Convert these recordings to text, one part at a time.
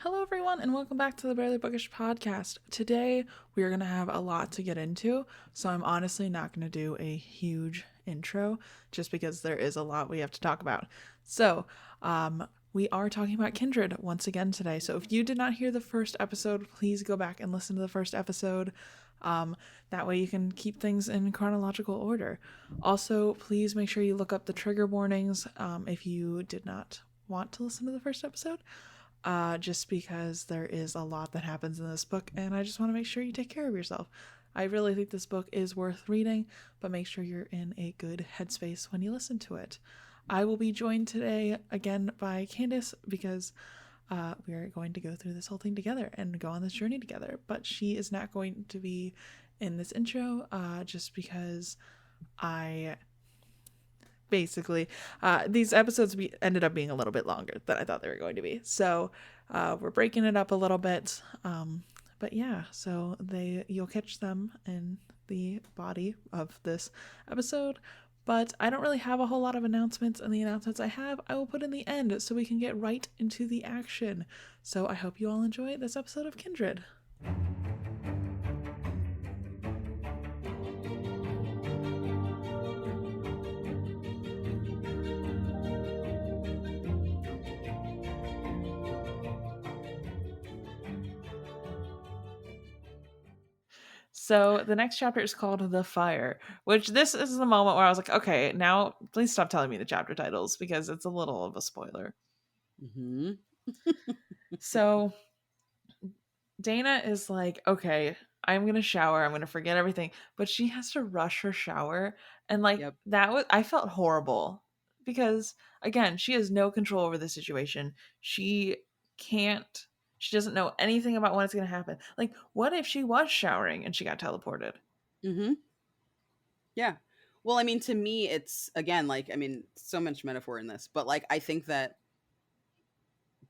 Hello, everyone, and welcome back to the Barely Bookish podcast. Today, we are going to have a lot to get into, so I'm honestly not going to do a huge intro just because there is a lot we have to talk about. So, we are talking about Kindred once again today. So, if you did not hear the first episode, please go back and listen to the first episode. That way, you can keep things in chronological order. Also, please make sure you look up the trigger warnings if you did not want to listen to the first episode. Just because there is a lot that happens in this book, and I just want to make sure you take care of yourself. I really think this book is worth reading, but make sure you're in a good headspace when you listen to it. I will be joined today again by Candace because we are going to go through this whole thing together and go on this journey together, but she is not going to be in this intro just because I basically these episodes ended up being a little bit longer than I thought they were going to be, so we're breaking it up a little bit, but yeah, so you'll catch them in the body of this episode, but I don't really have a whole lot of announcements, and the announcements I have I will put in the end so we can get right into the action. So I hope you all enjoy this episode of Kindred. So the next chapter is called The Fire, which this is the moment where I was like, okay, now please stop telling me the chapter titles because it's a little of a spoiler. Mm-hmm. So Dana is like, okay, I'm going to shower. I'm going to forget everything. But she has to rush her shower. And Yep. I felt horrible because, again, she has no control over the situation. She doesn't know anything about when it's going to happen. Like, what if she was showering and she got teleported? Mm-hmm. Yeah. Well, I mean, to me, it's again, so much metaphor in this, but I think that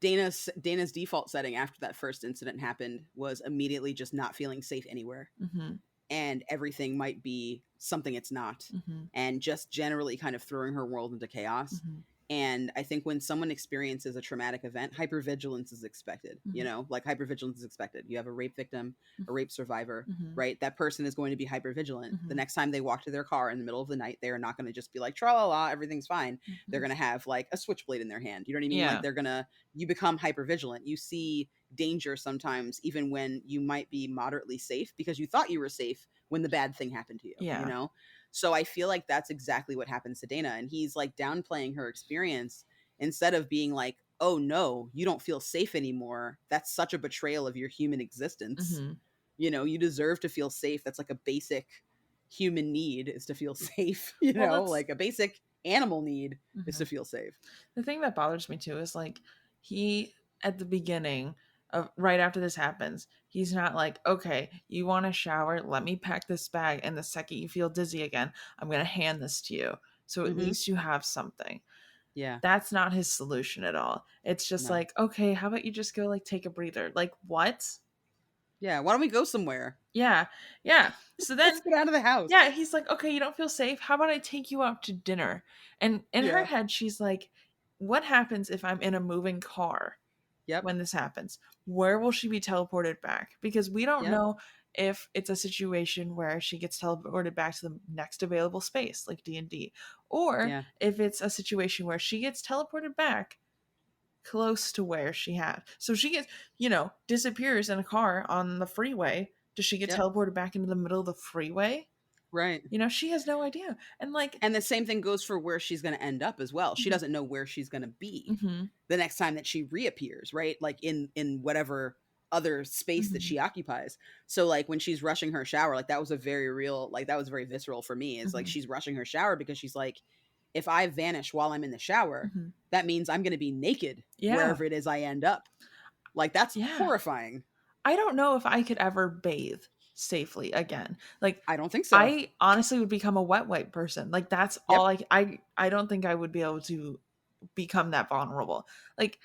Dana's default setting after that first incident happened was immediately just not feeling safe anywhere, Mm-hmm. and everything might be something it's not, Mm-hmm. and just generally kind of throwing her world into chaos. Mm-hmm. And I think when someone experiences a traumatic event, hypervigilance is expected. Mm-hmm. Hypervigilance is expected. You have a rape victim, a rape survivor, Mm-hmm. right? That person is going to be hypervigilant. Mm-hmm. The next time they walk to their car in the middle of the night, they are not going to just be like, tra la la, everything's fine. Mm-hmm. They're going to have like a switchblade in their hand. You know what I mean? Yeah. You become hypervigilant. You see danger sometimes, even when you might be moderately safe because you thought you were safe when the bad thing happened to you, Yeah. So I feel like that's exactly what happens to Dana. And he's like downplaying her experience instead of being like, oh no, you don't feel safe anymore. That's such a betrayal of your human existence. Mm-hmm. You deserve to feel safe. That's like a basic human need, is to feel safe, like a basic animal need is to feel safe. The thing that bothers me too is like he at the beginning of right after this happens, he's not like, okay, you want to shower, let me pack this bag, and the second you feel dizzy again, I'm gonna hand this to you. So at least you have something. Yeah. That's not his solution at all. It's just No. like, okay, how about you just go like take a breather? Like what? Yeah. Why don't we go somewhere? Yeah. Yeah. So then Let's get out of the house. yeah, he's like, okay, you don't feel safe. How about I take you out to dinner? And in her Yeah. head, she's like, what happens if I'm in a moving car Yep. when this happens? Where will she be teleported back? Because we don't Yep. know if it's a situation where she gets teleported back to the next available space, like D&D, or Yeah. if it's a situation where she gets teleported back close to where she had. So she gets, disappears in a car on the freeway. Does she get Yep. teleported back into the middle of the freeway? Right. She has no idea. And the same thing goes for where she's going to end up as well. She doesn't know where she's going to be the next time that she reappears, right? Like in whatever other space that she occupies. So like when she's rushing her shower, like that was a very real, like that was very visceral for me. Is like she's rushing her shower because she's like, if I vanish while I'm in the shower, that means I'm going to be naked wherever it is I end up. Like that's horrifying. I don't know if I could ever bathe safely again. Like I don't think so. I honestly would become a wet wipe person. Like that's all I don't think I would be able to become that vulnerable. Like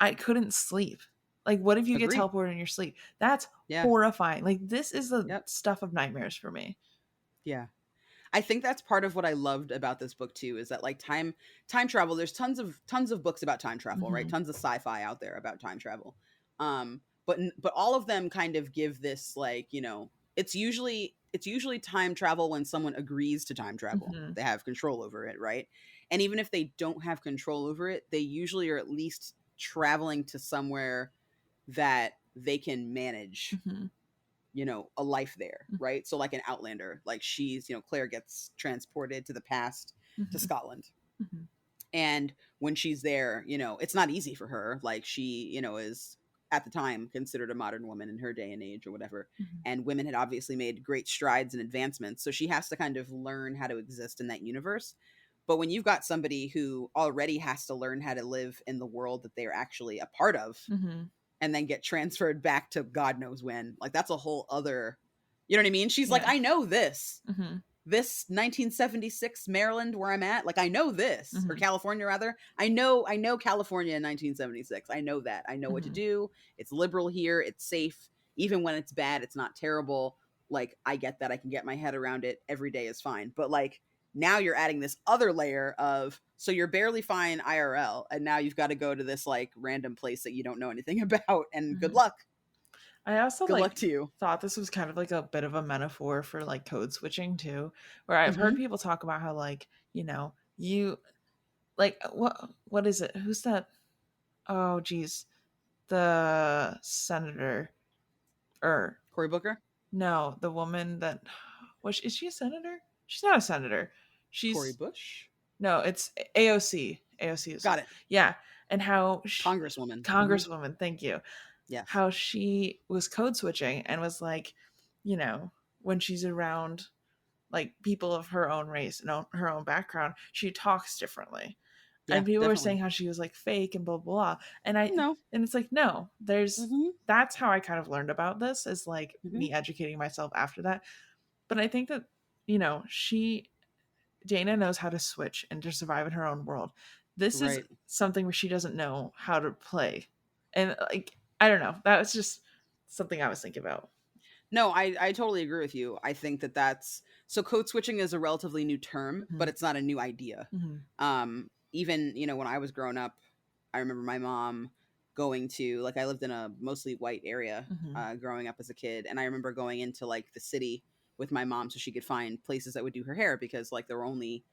I couldn't sleep. Like what if you get teleported in your sleep? That's horrifying. Like this is the stuff of nightmares for me. Yeah. I think that's part of what I loved about this book too, is that like time travel, there's tons of books about time travel, right? Tons of sci-fi out there about time travel. But all of them kind of give this, like, it's usually time travel when someone agrees to time travel. Mm-hmm. They have control over it, right? And even if they don't have control over it, they usually are at least traveling to somewhere that they can manage, Mm-hmm. a life there, right? So like an Outlander, like Claire gets transported to the past, to Mm-hmm. Scotland. Mm-hmm. And when she's there, it's not easy for her. Like, she, is at the time considered a modern woman in her day and age or whatever. Mm-hmm. And women had obviously made great strides and advancements. So she has to kind of learn how to exist in that universe. But when you've got somebody who already has to learn how to live in the world that they're actually a part of, Mm-hmm. and then get transferred back to God knows when, like, that's a whole other, you know what I mean? She's like, Yeah. I know this. Mm-hmm. This 1976 Maryland where I'm at, like, I know this, or Mm-hmm. California rather. I know California in 1976. I know that. I know what to Mm-hmm. do. It's liberal here. It's safe. Even when it's bad, it's not terrible. Like, I get that. I can get my head around it. Every day is fine. But like, now you're adding this other layer of, so you're barely fine IRL, and now you've got to go to this like random place that you don't know anything about, and good Mm-hmm. luck. I also Good luck to you. thought this was kind of like a bit of a metaphor for like code switching too, where I've Mm-hmm. heard people talk about how like, you like what is it? Who's that? Oh geez. The senator, or Cory Booker? no, the woman that is she a senator? She's not a senator. Cory She's Bush? no, it's AOC. AOC is Got it. yeah, and how Congresswoman. Congresswoman, thank you. Yes. How she was code switching and was like, when she's around like people of her own race and her own background, she talks differently. Yeah, And people were definitely. saying how she was like fake and blah blah. And No. it's like, no, Mm-hmm. that's how I kind of learned about this, is like Mm-hmm. me educating myself after that. But I think that, Dana knows how to switch and to survive in her own world. This is Right. something where she doesn't know how to play. And like, I don't know. That was just something I was thinking about. No, I totally agree with you. I think that's, so code switching is a relatively new term, Mm-hmm. but it's not a new idea. Mm-hmm. Even, when I was growing up, I remember my mom going to, like, I lived in a mostly white area Mm-hmm. growing up as a kid. And I remember going into like the city with my mom so she could find places that would do her hair, because like there were only,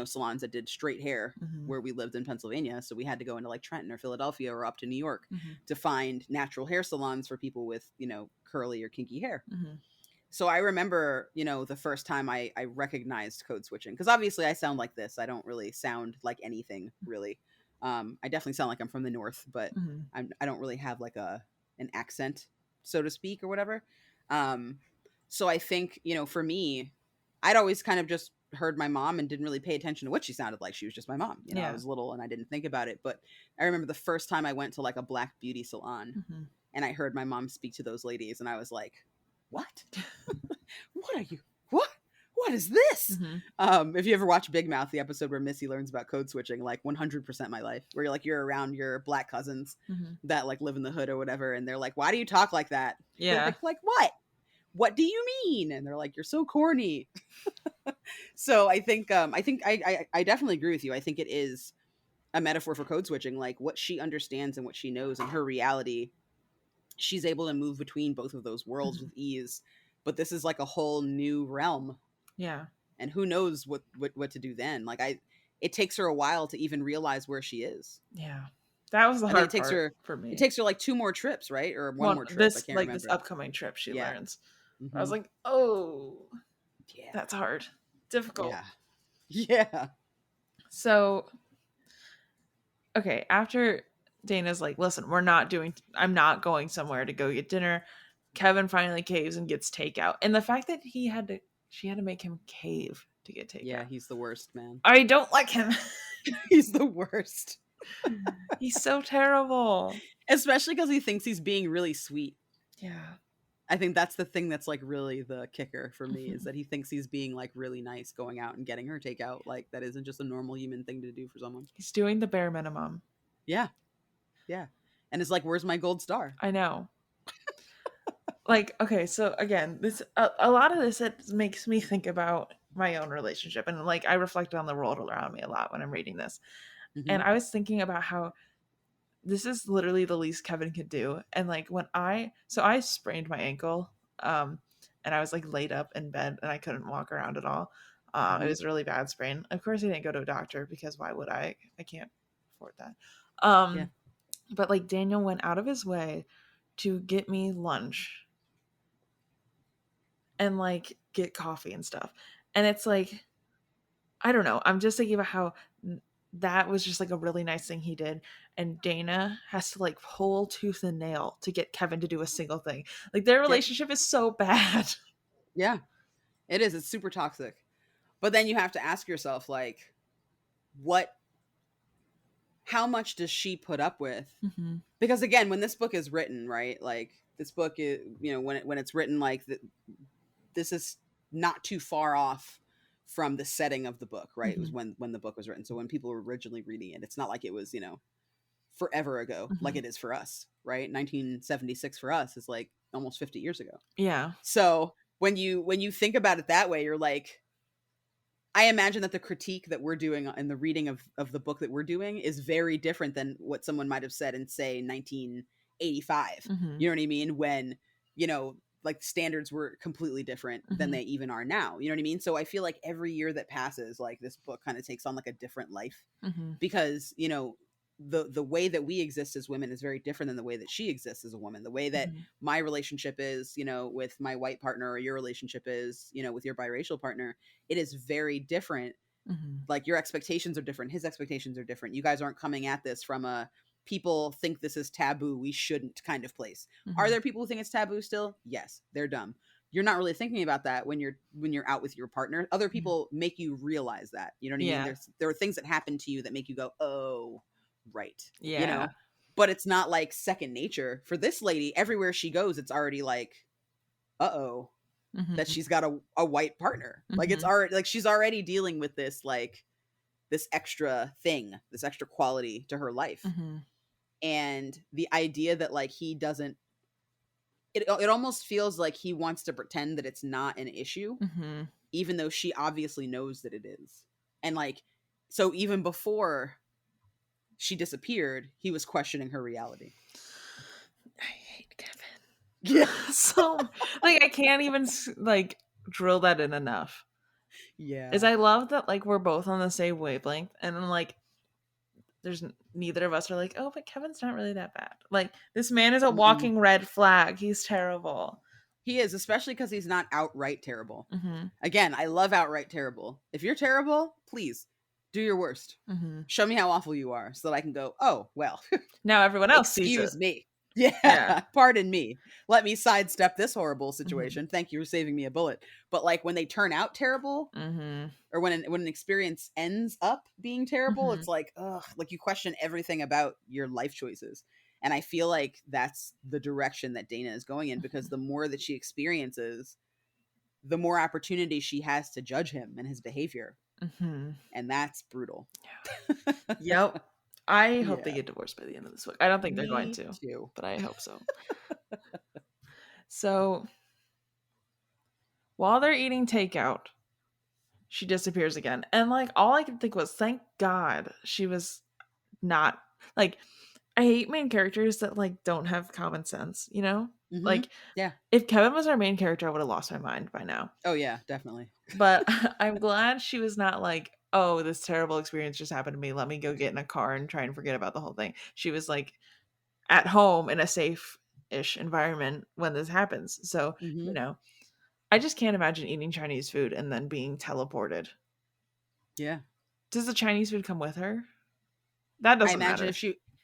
salons that did straight hair Mm-hmm. where we lived in Pennsylvania. So we had to go into like Trenton or Philadelphia or up to New York Mm-hmm. to find natural hair salons for people with, curly or kinky hair. Mm-hmm. So I remember, the first time I recognized code switching, because obviously I sound like this. I don't really sound like anything really. I definitely sound like I'm from the North, but Mm-hmm. I don't really have like an accent, so to speak, or whatever. So I think, for me, I'd always kind of just heard my mom and didn't really pay attention to what she sounded like. She was just my mom. Yeah. I was little and I didn't think about it. But I remember the first time I went to like a black beauty salon, Mm-hmm. and I heard my mom speak to those ladies, and I was like, what? What are you? What is this? Mm-hmm. If you ever watch Big Mouth, the episode where Missy learns about code switching, like 100% my life, where you're around your black cousins Mm-hmm. that like live in the hood or whatever, and they're like, why do you talk like that? Yeah. Like what? What do you mean? And they're like, you're so corny. So I think I definitely agree with you. I think it is a metaphor for code switching, like what she understands and what she knows in her reality. She's able to move between both of those worlds with ease, but this is like a whole new realm. Yeah. And who knows what to do then. Like it takes her a while to even realize where she is. Yeah. That was the hard part for me. It takes her like 2 more trips, right? Or one more trip. I can't remember. This upcoming trip she learns. Mm-hmm. I was like, oh, yeah, that's hard. Difficult. Yeah. So, okay, after Dana's like, listen, I'm not going somewhere to go get dinner. Kevin finally caves and gets takeout. And the fact that she had to make him cave to get takeout. Yeah, he's the worst, man. I don't like him. He's the worst. He's so terrible. Especially because he thinks he's being really sweet. Yeah. I think that's the thing that's like really the kicker for me, is that he thinks he's being like really nice going out and getting her takeout. Like that isn't just a normal human thing to do for someone. He's doing the bare minimum. Yeah. Yeah. And it's like, where's my gold star? I know. Like, okay, so again, this a lot of this, it makes me think about my own relationship, and like I reflect on the world around me a lot when I'm reading this. Mm-hmm. And I was thinking about how this is literally the least Kevin could do. And like when I sprained my ankle, and I was like laid up in bed and I couldn't walk around at all. It was a really bad sprain. Of course I didn't go to a doctor because why would I can't afford that. Yeah. But like Daniel went out of his way to get me lunch and like get coffee and stuff. And it's like, I don't know. I'm just thinking about how that was just like a really nice thing he did. And Dana has to like pull tooth and nail to get Kevin to do a single thing. Like their relationship is so bad. Yeah, it is. It's super toxic. But then you have to ask yourself, like, how much does she put up with? Mm-hmm. Because again, when this book is written, right, like this book is, when it's written, like this is not too far off from the setting of the book, right? Mm-hmm. It was when the book was written. So when people were originally reading it, it's not like it was, forever ago, like it is for us, right? 1976 for us is like almost 50 years ago. Yeah. So when you think about it that way, you're like, I imagine that the critique that we're doing in the reading of the book that we're doing is very different than what someone might have said in, say, 1985. Mm-hmm. You know what I mean? When, like standards were completely different than they even are now. You know what I mean? So I feel like every year that passes, like this book kind of takes on like a different life because, the way that we exist as women is very different than the way that she exists as a woman. The way that my relationship is, with my white partner, or your relationship is, with your biracial partner, it is very different. Like your expectations are different. His expectations are different. You guys aren't coming at this from a people think this is taboo, we shouldn't kind of place. Are there people who think it's taboo still? Yes, they're dumb. You're not really thinking about that when you're out with your partner. Other people make you realize that. You know what I mean? There are things that happen to you that make you go, oh, right. Yeah. But it's not like second nature. For this lady, everywhere she goes, it's already like, uh-oh, that she's got a white partner. Like it's already like she's already dealing with this, like this extra thing, this extra quality to her life. And the idea that like he doesn't, it almost feels like he wants to pretend that it's not an issue, even though she obviously knows that it is. And like, so even before she disappeared, he was questioning her reality. I hate Kevin. Yeah. So like I can't even like drill that in enough. Yeah. Is I love that like we're both on the same wavelength, and then like there's neither of us are like, oh, but Kevin's not really that bad. Like this man is a walking red flag. He's terrible. He is, especially because he's not outright terrible. Again, I love outright terrible. If you're terrible, please do your worst. Show me how awful you are so that I can go, oh, well. Now everyone else sees it. Excuse me. Yeah. Pardon me. Let me sidestep this horrible situation. Thank you for saving me a bullet. But like when they turn out terrible, or when an experience ends up being terrible, it's like, ugh, like you question everything about your life choices. And I feel like that's the direction that Dana is going in, because the more that she experiences, the more opportunity she has to judge him and his behavior. And that's brutal. Yep. I hope they get divorced by the end of this book. I don't think they're going to, but I hope so. So while they're eating takeout, she disappears again. And like all I could think was, thank God she was not like, I hate main characters that like don't have common sense, Like if Kevin was our main character, I would have lost my mind by now. Oh yeah, definitely. But I'm glad she was not like, oh, this terrible experience just happened to me, let me go get in a car and try and forget about the whole thing. She was like at home in a safe-ish environment when this happens. So, I just can't imagine eating Chinese food and then being teleported. Yeah. Does the Chinese food come with her? That doesn't matter.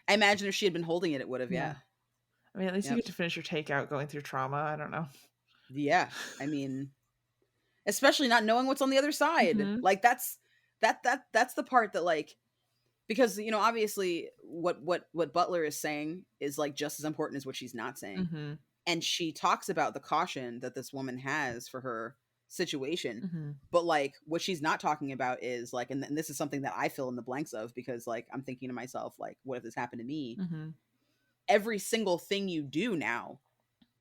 I imagine if she had been holding it, it would have, yeah. I mean, at least you get to finish your takeout going through trauma. I don't know. Yeah. I mean, especially not knowing what's on the other side. Like that's the part that like, because, obviously what Butler is saying is like just as important as what she's not saying. And she talks about the caution that this woman has for her situation. But like what she's not talking about is like, and this is something that I fill in the blanks of, because like I'm thinking to myself, like, what if this happened to me? Every single thing you do now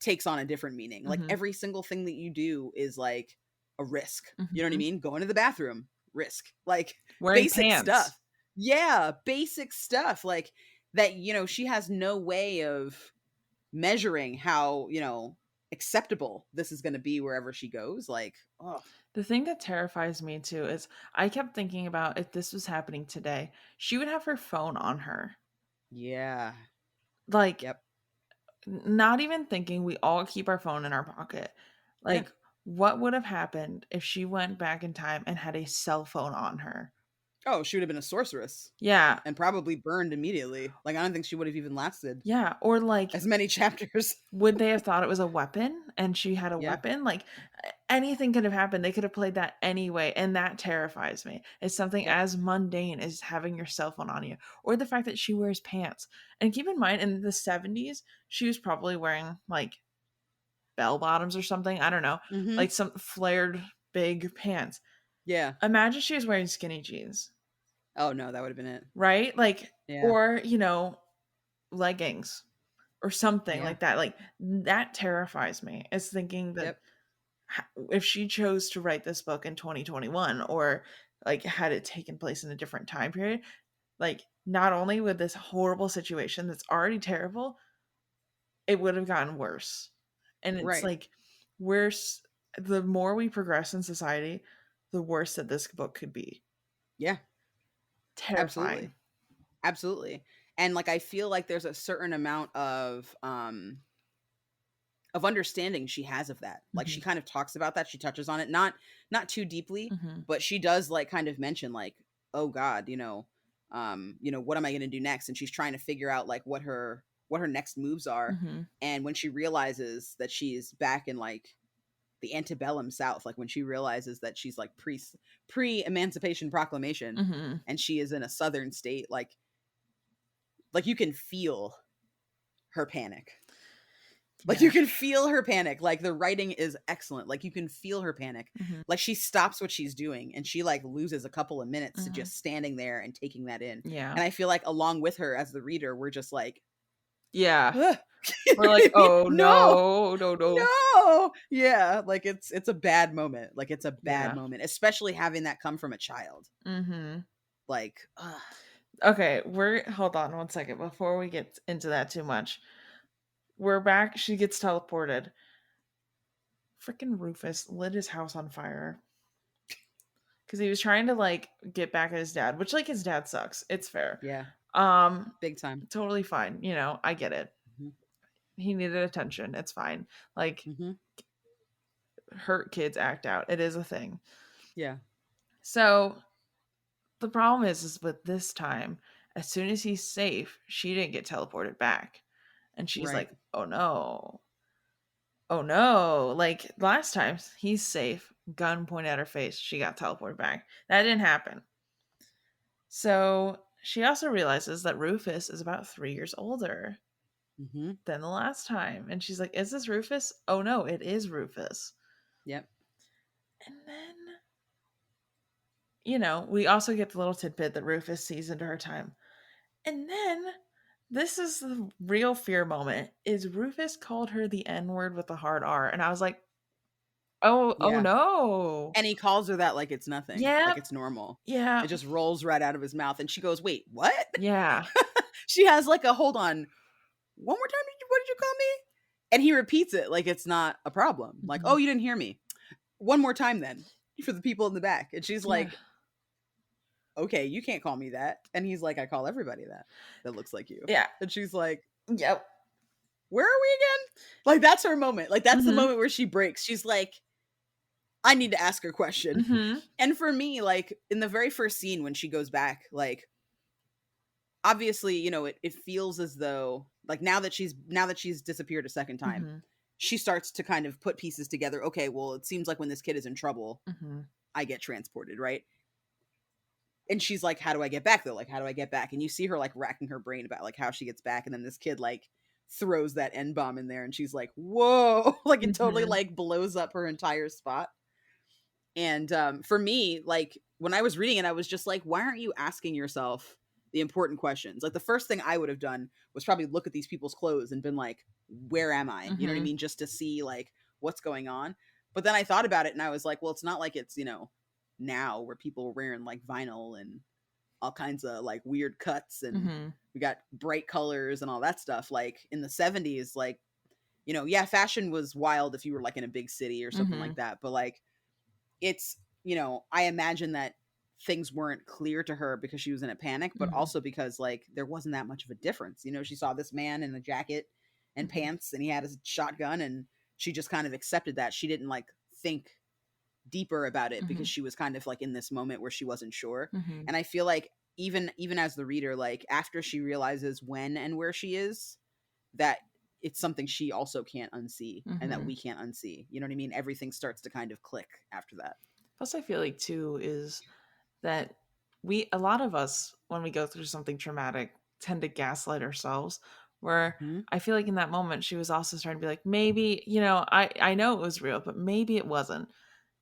takes on a different meaning. Like every single thing that you do is like a risk. You know what I mean? Going to the bathroom, risk. Like wearing basic pants. Stuff. Yeah, basic stuff. Like that, you know, she has no way of measuring how, you know, acceptable this is going to be wherever she goes. Like, oh, The thing that terrifies me too is I kept thinking about if this was happening today, she would have her phone on her. yeah. Like, Yep. not even thinking we all keep our phone in our pocket. Yeah. Like, what would have happened if she went back in time and had a cell phone on her? Oh, she would have been a sorceress Yeah. and probably burned immediately. Like, I don't think she would have even lasted Yeah. Or like, as many chapters. would they have thought it was a weapon and she had a Yeah. weapon? Like, anything could have happened. They could have played that anyway. And that terrifies me. It's something Yep. as mundane as having your cell phone on you, or the fact that she wears pants. And keep in mind, in the 70s, she was probably wearing like bell bottoms or something. I don't know, Mm-hmm. like some flared big pants. Yeah. Imagine she was wearing skinny jeans, Oh no, that would have been it. right? Like, Yeah. or, leggings or something Yeah. like that. Like, that terrifies me. Is thinking that Yep. if she chose to write this book in 2021, or like had it taken place in a different time period, like, not only would this horrible situation that's already terrible, it would have gotten worse. And it's Right. like, worse, the more we progress in society, the worse that this book could be. Yeah. Terrifying. Absolutely. Absolutely. And like I feel like there's a certain amount of understanding she has of that. Like she Mhm. kind of talks about that. She touches on it, not too deeply, Mhm. but she does like kind of mention like, oh God, what am I gonna do next? And she's trying to figure out like what her next moves are. Mhm. And when she realizes that she's back in like the antebellum South, like when she realizes that she's like pre Emancipation Proclamation Mhm. and she is in a southern state, like you can feel her panic. Like Yeah. you can feel her panic. Like the writing is excellent. Like you can feel her panic. Mhm. Like she stops what she's doing and she like loses a couple of minutes to Mhm. just standing there and taking that in. Yeah. And I feel like along with her as the reader, we're just like, Yeah. ugh. You We're know what like, I mean? "Oh, No, no. No, no." no. Yeah, like it's a bad moment. Like it's a bad Yeah. moment, especially having that come from a child. Mhm. Like, ugh. Okay, hold on one second before we get into that too much. We're back. She gets teleported. Freaking Rufus lit his house on fire because he was trying to like get back at his dad, which, like, his dad sucks. It's fair. Yeah, Um, big time. totally fine. I get it. Hmm. He needed attention. It's fine. Like, Hmm. hurt kids act out. It is a thing. Yeah. So the problem is with this time, as soon as he's safe, she didn't get teleported back. And she's Right. like, oh no. Oh no. Like, last time, he's safe, gun pointed at her face, she got teleported back. That didn't happen. So she also realizes that Rufus is about 3 years older Hmm. than the last time. And she's like, is this Rufus? Oh no, it is Rufus. Yep. And then, we also get the little tidbit that Rufus sees into her time. And then, this is the real fear moment, is Rufus called her the N-word with a hard R. And I was like, oh Yeah. no. And he calls her that like it's nothing, Yeah. like it's normal. Yeah. It just rolls right out of his mouth. And she goes, wait, what? Yeah. She has like a hold on. One more time, what did you call me? And he repeats it like it's not a problem. Like, Mhm. oh, you didn't hear me. One more time then for the people in the back. And she's Yeah. like, okay, you can't call me that. And he's like, I call everybody that looks like you. Yeah. And she's like, Yep. where are we again? Like, that's her moment. Like, that's the Mhm. moment where she breaks. She's like, I need to ask her a question. Mhm. And for me, like, in the very first scene when she goes back, like, obviously, it feels as though, like, now that she's disappeared a second time, Mhm. she starts to kind of put pieces together. Okay, well, it seems like when this kid is in trouble, Mhm. I get transported, right? And she's like, how do I get back though? Like, how do I get back? And you see her like racking her brain about like how she gets back. And then this kid like throws that N bomb in there and she's like, whoa, like it totally Mhm. like blows up her entire spot. And for me, like when I was reading it, I was just like, why aren't you asking yourself the important questions? Like the first thing I would have done was probably look at these people's clothes and been like, where am I? You know what I Mhm. mean? Just to see like what's going on. But then I thought about it and I was like, well, it's not like it's, now where people were wearing like vinyl and all kinds of like weird cuts, and Mm-hmm. we got bright colors and all that stuff. Like in the 70s, like, you know, yeah, fashion was wild if you were like in a big city or something Mm-hmm. like that. But like, it's, you know, I imagine that things weren't clear to her because she was in a panic, but Mm-hmm. also because like there wasn't that much of a difference. You know, she saw this man in a jacket and Mm-hmm. pants, and he had a shotgun, and she just kind of accepted that. She didn't like think deeper about it Mm-hmm. because she was kind of like in this moment where she wasn't sure. Mm-hmm. And I feel like even as the reader, like after she realizes when and where she is, that it's something she also can't unsee and that Mm-hmm. we can't unsee. You know what I mean? Everything starts to kind of click after that. Plus, I feel like too is that a lot of us, when we go through something traumatic, tend to gaslight ourselves. Where Mm-hmm. I feel like in that moment, she was also starting to be like, maybe, I know it was real, but maybe it wasn't,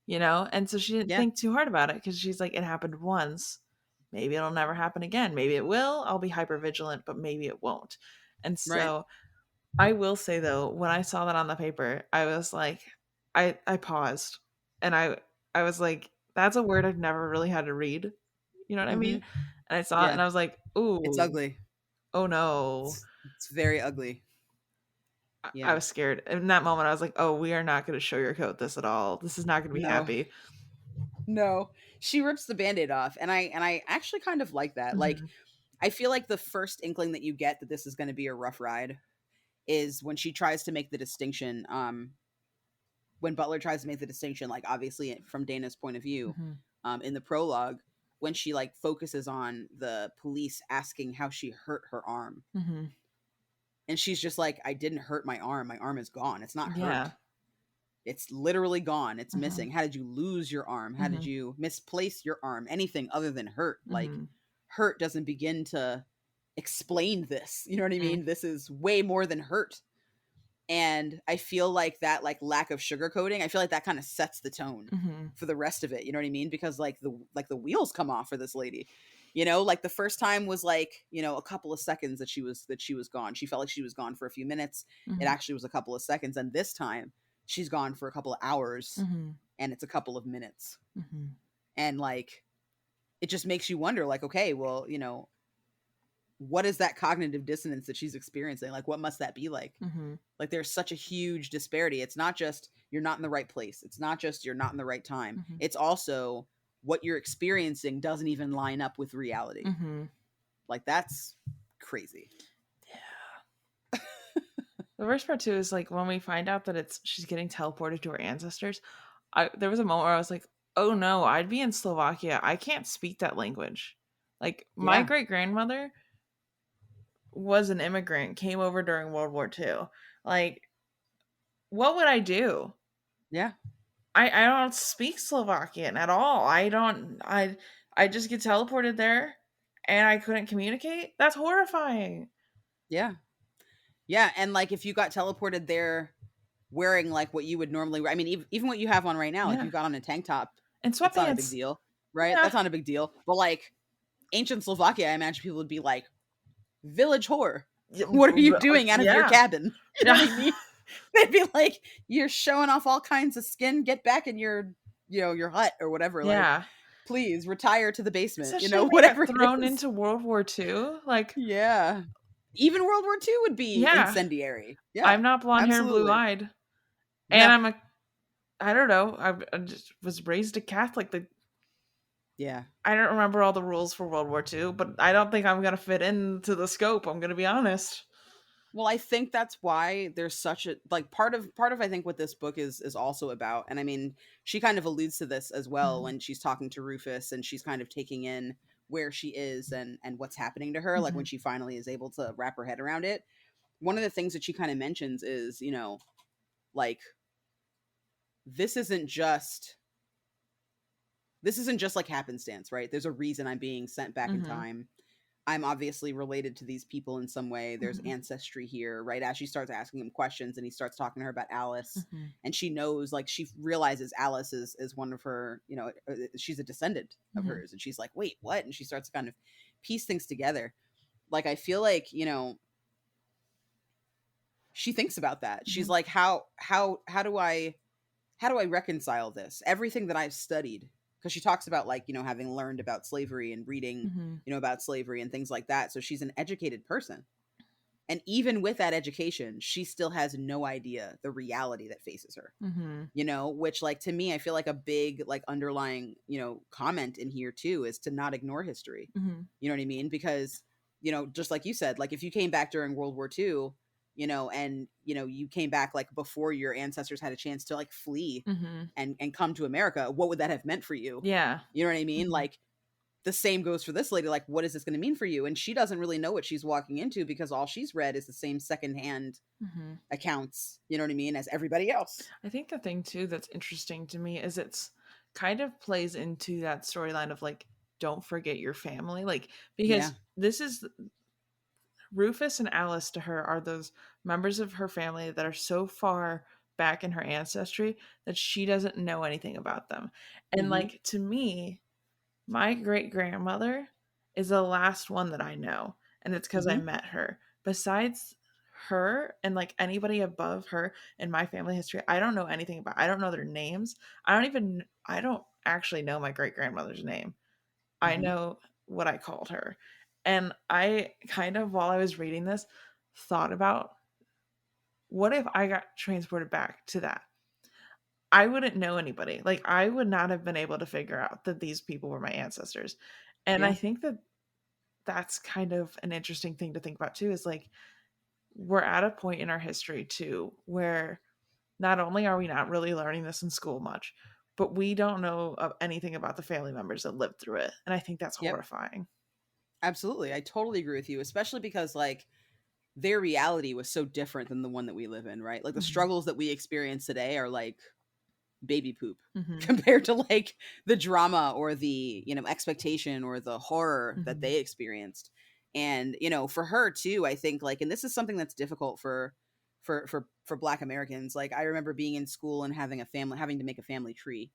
And so she didn't Yeah. think too hard about it because she's like, it happened once. Maybe it'll never happen again. Maybe it will. I'll be hyper vigilant, but maybe it won't. And Right. so I will say though, when I saw that on the paper, I was like, I paused and I was like, that's a word I've never really had to read. You know what I Mm-hmm. mean? And I saw it Yeah. and I was like, It's ooh, ugly. oh no. It's very ugly. I Yeah. was scared. In that moment, I was like, oh, we are not going to sugarcoat this at all. This is not going to be No. happy. No. She rips the band-aid off, and I actually kind of like that. Like, Mm-hmm. I feel like the first inkling that you get that this is going to be a rough ride is when she tries to make the distinction, when Butler tries to make the distinction, like obviously from Dana's point of view, Mm-hmm. in the prologue, when she like focuses on the police asking how she hurt her arm. Mm-hmm. And she's just like, I didn't hurt my arm. My arm is gone. It's not Yeah. hurt. It's literally gone. It's Mm-hmm. missing. How did you lose your arm? How Mm-hmm. did you misplace your arm? Anything other than hurt. Like, Mm-hmm. hurt doesn't begin to explain this. You know what I Mm-hmm. mean? This is way more than hurt. And I feel like that like lack of sugarcoating, I feel like that kind of sets the tone Mm-hmm. for the rest of it. You know what I mean? Because like the wheels come off for this lady. You know, like the first time was like, you know, a couple of seconds that she was gone. She felt like she was gone for a few minutes. It Mm-hmm. actually was a couple of seconds. And this time she's gone for a couple of hours, Mm-hmm. and it's a couple of minutes. Mm-hmm. And like it just makes you wonder, like, okay, well, you know, what is that cognitive dissonance that she's experiencing? Like, what must that be like? Mm-hmm. Like, there's such a huge disparity. It's not just you're not in the right place. It's not just you're not in the right time. Mm-hmm. It's also what you're experiencing doesn't even line up with reality. Mm-hmm. Like, that's crazy. Yeah. The worst part too is like when we find out that she's getting teleported to her ancestors. There was a moment where I was like, oh no, I'd be in Slovakia. I can't speak that language. Like my Yeah. great grandmother was an immigrant, came over during World War II. Like, what would I do? Yeah. I don't speak Slovakian at all. I just get teleported there and I couldn't communicate. That's horrifying. Yeah. Yeah. And like, if you got teleported there wearing like what you would normally wear, I mean, even what you have on right now, if Yeah. you got on a tank top, And it's not a big sweatpants. deal, right? Yeah. That's not a big deal. But like ancient Slovakia, I imagine people would be like, village whore. What are you doing out of your Yeah. cabin? You know what I Yeah. mean? They'd be like, you're showing off all kinds of skin. Get back in your, you know, your hut or whatever. Like, Yeah. please retire to the basement, you Especially know, if we got whatever it thrown is. into World War II. Like, Yeah. Even World War II would be yeah. incendiary. Yeah. I'm not blonde hair and blue Absolutely. eyed. Yeah. And I don't know. I just was raised a Catholic. Yeah. I don't remember all the rules for World War II, but I don't think I'm going to fit into the scope. I'm going to be honest. Well, I think that's why there's such a like part of I think what this book is also about. And I mean, she kind of alludes to this as well Mm-hmm. when she's talking to Rufus and she's kind of taking in where she is and what's happening to her, like Mm-hmm. when she finally is able to wrap her head around it. One of the things that she kind of mentions is, you know, like this isn't just like happenstance, right? There's a reason I'm being sent back in Mm-hmm. time. I'm obviously related to these people in some way. There's Mm-hmm. ancestry here, right? As she starts asking him questions and he starts talking to her about Alice, Mm-hmm. and she knows, like, she realizes Alice is one of her, you know, she's a descendant of Mm-hmm. hers. And she's like, wait, what? And she starts to kind of piece things together. Like, I feel like, you know, she thinks about that. She's Mm-hmm. like, how do I reconcile this? Everything that I've studied because she talks about like, having learned about slavery and reading, about slavery and things like that. So she's an educated person. And even with that education, she still has no idea the reality that faces her. Which, like, to me, I feel like a big, like, underlying, comment in here too is to not ignore history. You know what I mean? Because, just like you said, like, if you came back during World War II, and, you came back like before your ancestors had a chance to like flee and come to America, what would that have meant for you? Yeah. You know what I mean? Like, the same goes for this lady. Like, what is this going to mean for you? And she doesn't really know what she's walking into because all she's read is the same secondhand accounts, you know what I mean, as everybody else. I think the thing too that's interesting to me is it's kind of plays into that storyline of like, don't forget your family. Like, because this is Rufus and Alice to her are those members of her family that are so far back in her ancestry that she doesn't know anything about them. And like, to me, my great grandmother is the last one that I know. And it's because I met her. Besides her and like anybody above her in my family history, I don't know anything about. I don't know their names. I don't actually know my great grandmother's name. I know what I called her. And I kind of, while I was reading this, thought about what if I got transported back to that? I wouldn't know anybody. Like, I would not have been able to figure out that these people were my ancestors. And I think that that's kind of an interesting thing to think about too, is like, we're at a point in our history too where not only are we not really learning this in school much, but we don't know of anything about the family members that lived through it. And I think that's horrifying. Absolutely. I totally agree with you, especially because like their reality was so different than the one that we live in, right? Like the struggles that we experience today are like baby poop compared to like the drama or the, expectation or the horror that they experienced. And, for her too, I think like, and this is something that's difficult for Black Americans. Like, I remember being in school and having to make a family tree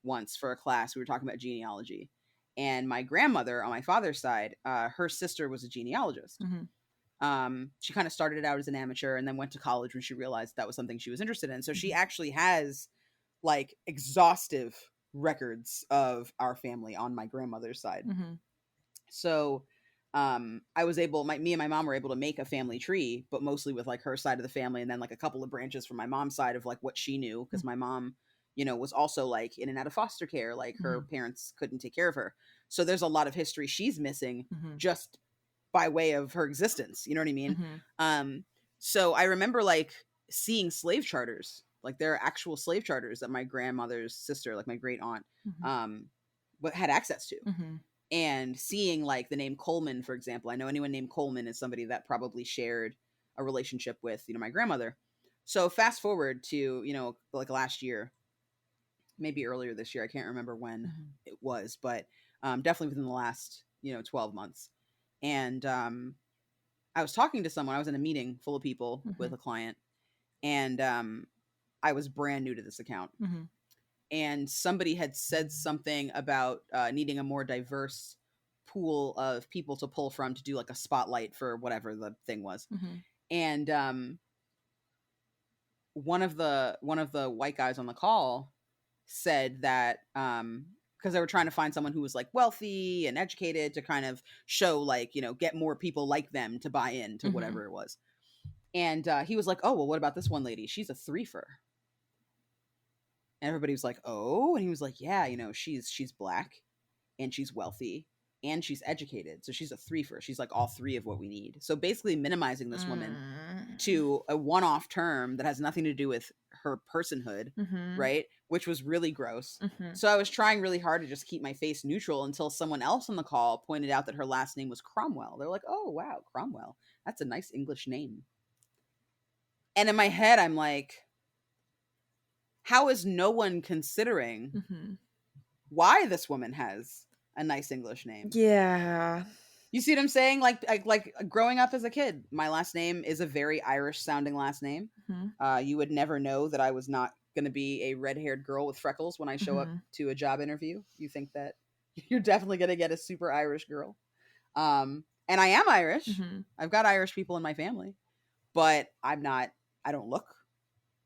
once for a class. We were talking about genealogy, and my grandmother on my father's side, her sister was a genealogist. She kind of started out as an amateur and then went to college when she realized that was something she was interested in. So she actually has like exhaustive records of our family on my grandmother's side. So me and my mom were able to make a family tree, but mostly with like her side of the family, and then like a couple of branches from my mom's side of like what she knew, because my mom, was also like in and out of foster care. Like her parents couldn't take care of her. So there's a lot of history she's missing just by way of her existence. You know what I mean? So I remember like seeing slave charters. Like there are actual slave charters that my grandmother's sister, like my great aunt, had access to. And seeing like the name Coleman, for example. I know anyone named Coleman is somebody that probably shared a relationship with, my grandmother. So fast forward to, like last year, maybe earlier this year. I can't remember when it was, but definitely within the last, 12 months. And I was talking to someone. I was in a meeting full of people with a client, and I was brand new to this account. And somebody had said something about needing a more diverse pool of people to pull from to do like a spotlight for whatever the thing was. And one of the white guys on the call said that because they were trying to find someone who was like wealthy and educated to kind of show like, get more people like them to buy into whatever it was. And he was like, oh, well, what about this one lady? She's a threefer. And everybody was like, oh, and he was like, yeah, she's Black and she's wealthy and she's educated. So she's a threefer. She's like all three of what we need. So basically minimizing this woman to a one-off term that has nothing to do with her personhood, right? Which was really gross. So I was trying really hard to just keep my face neutral until someone else on the call pointed out that her last name was Cromwell. They're like, oh, wow, Cromwell. That's a nice English name. And in my head, I'm like, how is no one considering why this woman has a nice English name? Yeah. You see what I'm saying? Like growing up as a kid, my last name is a very Irish sounding last name. You would never know that I was not going to be a red-haired girl with freckles when I show up to a job interview. You think that you're definitely going to get a super Irish girl. And I am Irish. I've got Irish people in my family, but I don't look